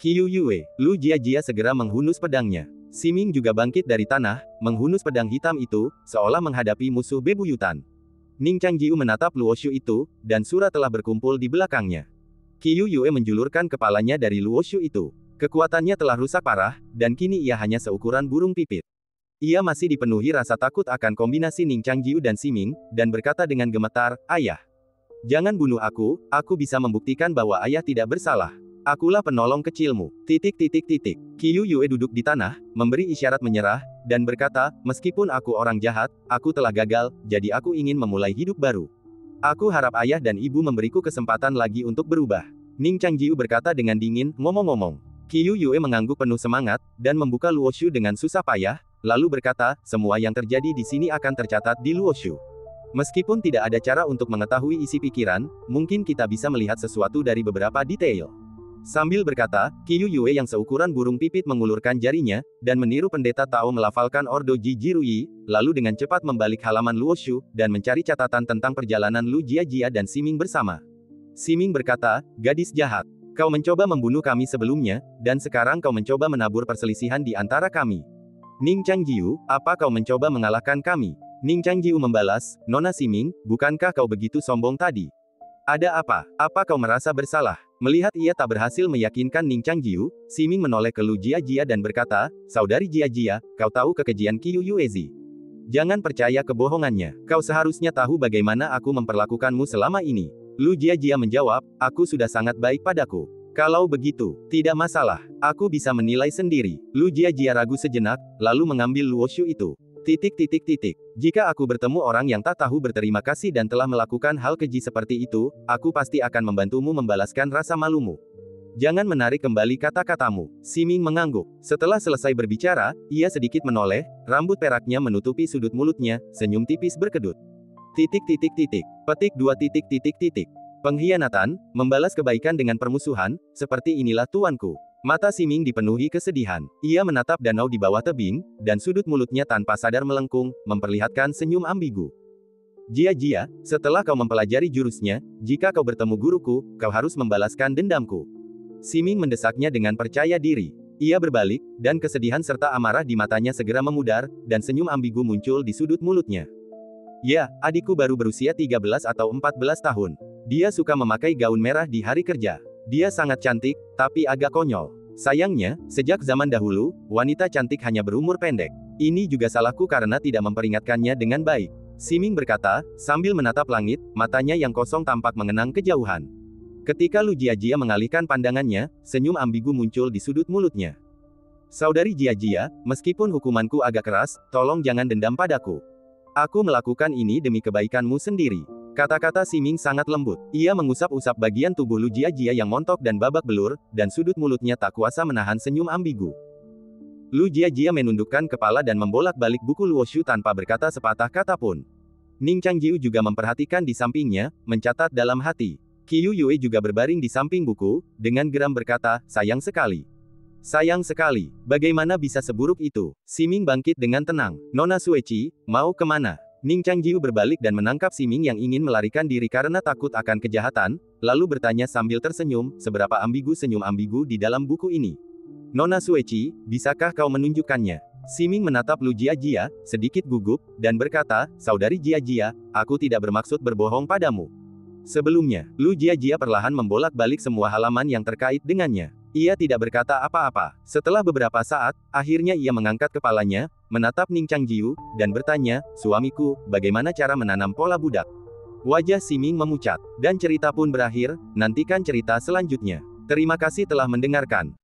Qiu Yue. Lu Jia segera menghunus pedangnya. Siming juga bangkit dari tanah, menghunus pedang hitam itu, seolah menghadapi musuh bebuyutan. Ning Changjiu menatap Luoshu itu, dan Sura telah berkumpul di belakangnya. Qiu Yue menjulurkan kepalanya dari Luoshu itu. Kekuatannya telah rusak parah, dan kini ia hanya seukuran burung pipit. Ia masih dipenuhi rasa takut akan kombinasi Ning Changjiu dan Siming, dan berkata dengan gemetar, Ayah. Jangan bunuh aku bisa membuktikan bahwa ayah tidak bersalah. Akulah penolong kecilmu. Qiu Yue duduk di tanah, memberi isyarat menyerah, dan berkata, meskipun aku orang jahat, aku telah gagal, jadi aku ingin memulai hidup baru. Aku harap ayah dan ibu memberiku kesempatan lagi untuk berubah. Ning Changjiu berkata dengan dingin, ngomong-ngomong. Qiu Yue mengangguk penuh semangat, dan membuka Luoshu dengan susah payah, lalu berkata, semua yang terjadi di sini akan tercatat di Luoshu. Meskipun tidak ada cara untuk mengetahui isi pikiran, mungkin kita bisa melihat sesuatu dari beberapa detail. Sambil berkata, Qiyu Yue yang seukuran burung pipit mengulurkan jarinya, dan meniru pendeta Tao melafalkan Ordo Ji Jirui, lalu dengan cepat membalik halaman Luoshu, dan mencari catatan tentang perjalanan Lu Jiajia dan Siming bersama. Siming berkata, gadis jahat. Kau mencoba membunuh kami sebelumnya, dan sekarang kau mencoba menabur perselisihan di antara kami. Ning Changjiu, apa kau mencoba mengalahkan kami? Ning Changjiu membalas, Nona Siming, bukankah kau begitu sombong tadi? Ada apa? Apa kau merasa bersalah? Melihat ia tak berhasil meyakinkan Ning Changjiu, Siming menoleh ke Lu Jiajia dan berkata, Saudari Jiajia, kau tahu kekejian Qiyu Yuezi. Jangan percaya kebohongannya. Kau seharusnya tahu bagaimana aku memperlakukanmu selama ini. Lu Jiajia menjawab, aku sudah sangat baik padaku. Kalau begitu, tidak masalah. Aku bisa menilai sendiri. Lu Jiajia ragu sejenak, lalu mengambil Luoshu itu. Jika aku bertemu orang yang tak tahu berterima kasih dan telah melakukan hal keji seperti itu, aku pasti akan membantumu membalaskan rasa malumu. Jangan menarik kembali kata-katamu. Siming mengangguk. Setelah selesai berbicara, ia sedikit menoleh, rambut peraknya menutupi sudut mulutnya, senyum tipis berkedut. Petik 2. Pengkhianatan, membalas kebaikan dengan permusuhan, seperti inilah tuanku. Mata Siming dipenuhi kesedihan. Ia menatap danau di bawah tebing, dan sudut mulutnya tanpa sadar melengkung, memperlihatkan senyum ambigu. Jiajia, setelah kau mempelajari jurusnya, jika kau bertemu guruku, kau harus membalaskan dendamku. Siming mendesaknya dengan percaya diri. Ia berbalik, dan kesedihan serta amarah di matanya segera memudar, dan senyum ambigu muncul di sudut mulutnya. Ya, adikku baru berusia 13 atau 14 tahun. Dia suka memakai gaun merah di hari kerja. Dia sangat cantik, tapi agak konyol. Sayangnya, sejak zaman dahulu, wanita cantik hanya berumur pendek. Ini juga salahku karena tidak memperingatkannya dengan baik. Siming berkata, sambil menatap langit, matanya yang kosong tampak mengenang kejauhan. Ketika Lu Jiajia mengalihkan pandangannya, senyum ambigu muncul di sudut mulutnya. Saudari Jiajia, meskipun hukumanku agak keras, tolong jangan dendam padaku. Aku melakukan ini demi kebaikanmu sendiri. Kata-kata Siming sangat lembut. Ia mengusap-usap bagian tubuh Lu Jiajia yang montok dan babak belur, dan sudut mulutnya tak kuasa menahan senyum ambigu. Lu Jiajia menundukkan kepala dan membolak-balik buku Luoshu tanpa berkata sepatah kata pun. Ning Changjiu juga memperhatikan di sampingnya, mencatat dalam hati. Qiyu Yue juga berbaring di samping buku, dengan geram berkata, sayang sekali. Sayang sekali, bagaimana bisa seburuk itu? Siming bangkit dengan tenang. Nona Sueci, mau kemana? Ning Changjiu berbalik dan menangkap Siming yang ingin melarikan diri karena takut akan kejahatan, lalu bertanya sambil tersenyum, seberapa ambigu senyum ambigu di dalam buku ini. Nona Sueci, bisakah kau menunjukkannya? Siming menatap Lu Jiajia, sedikit gugup, dan berkata, Saudari Jiajia, aku tidak bermaksud berbohong padamu. Sebelumnya, Lu Jiajia perlahan membolak-balik semua halaman yang terkait dengannya. Ia tidak berkata apa-apa. Setelah beberapa saat, akhirnya ia mengangkat kepalanya, menatap Ning Changjiu, dan bertanya, suamiku, bagaimana cara menanam pola budak? Wajah Siming memucat, dan cerita pun berakhir, nantikan cerita selanjutnya. Terima kasih telah mendengarkan.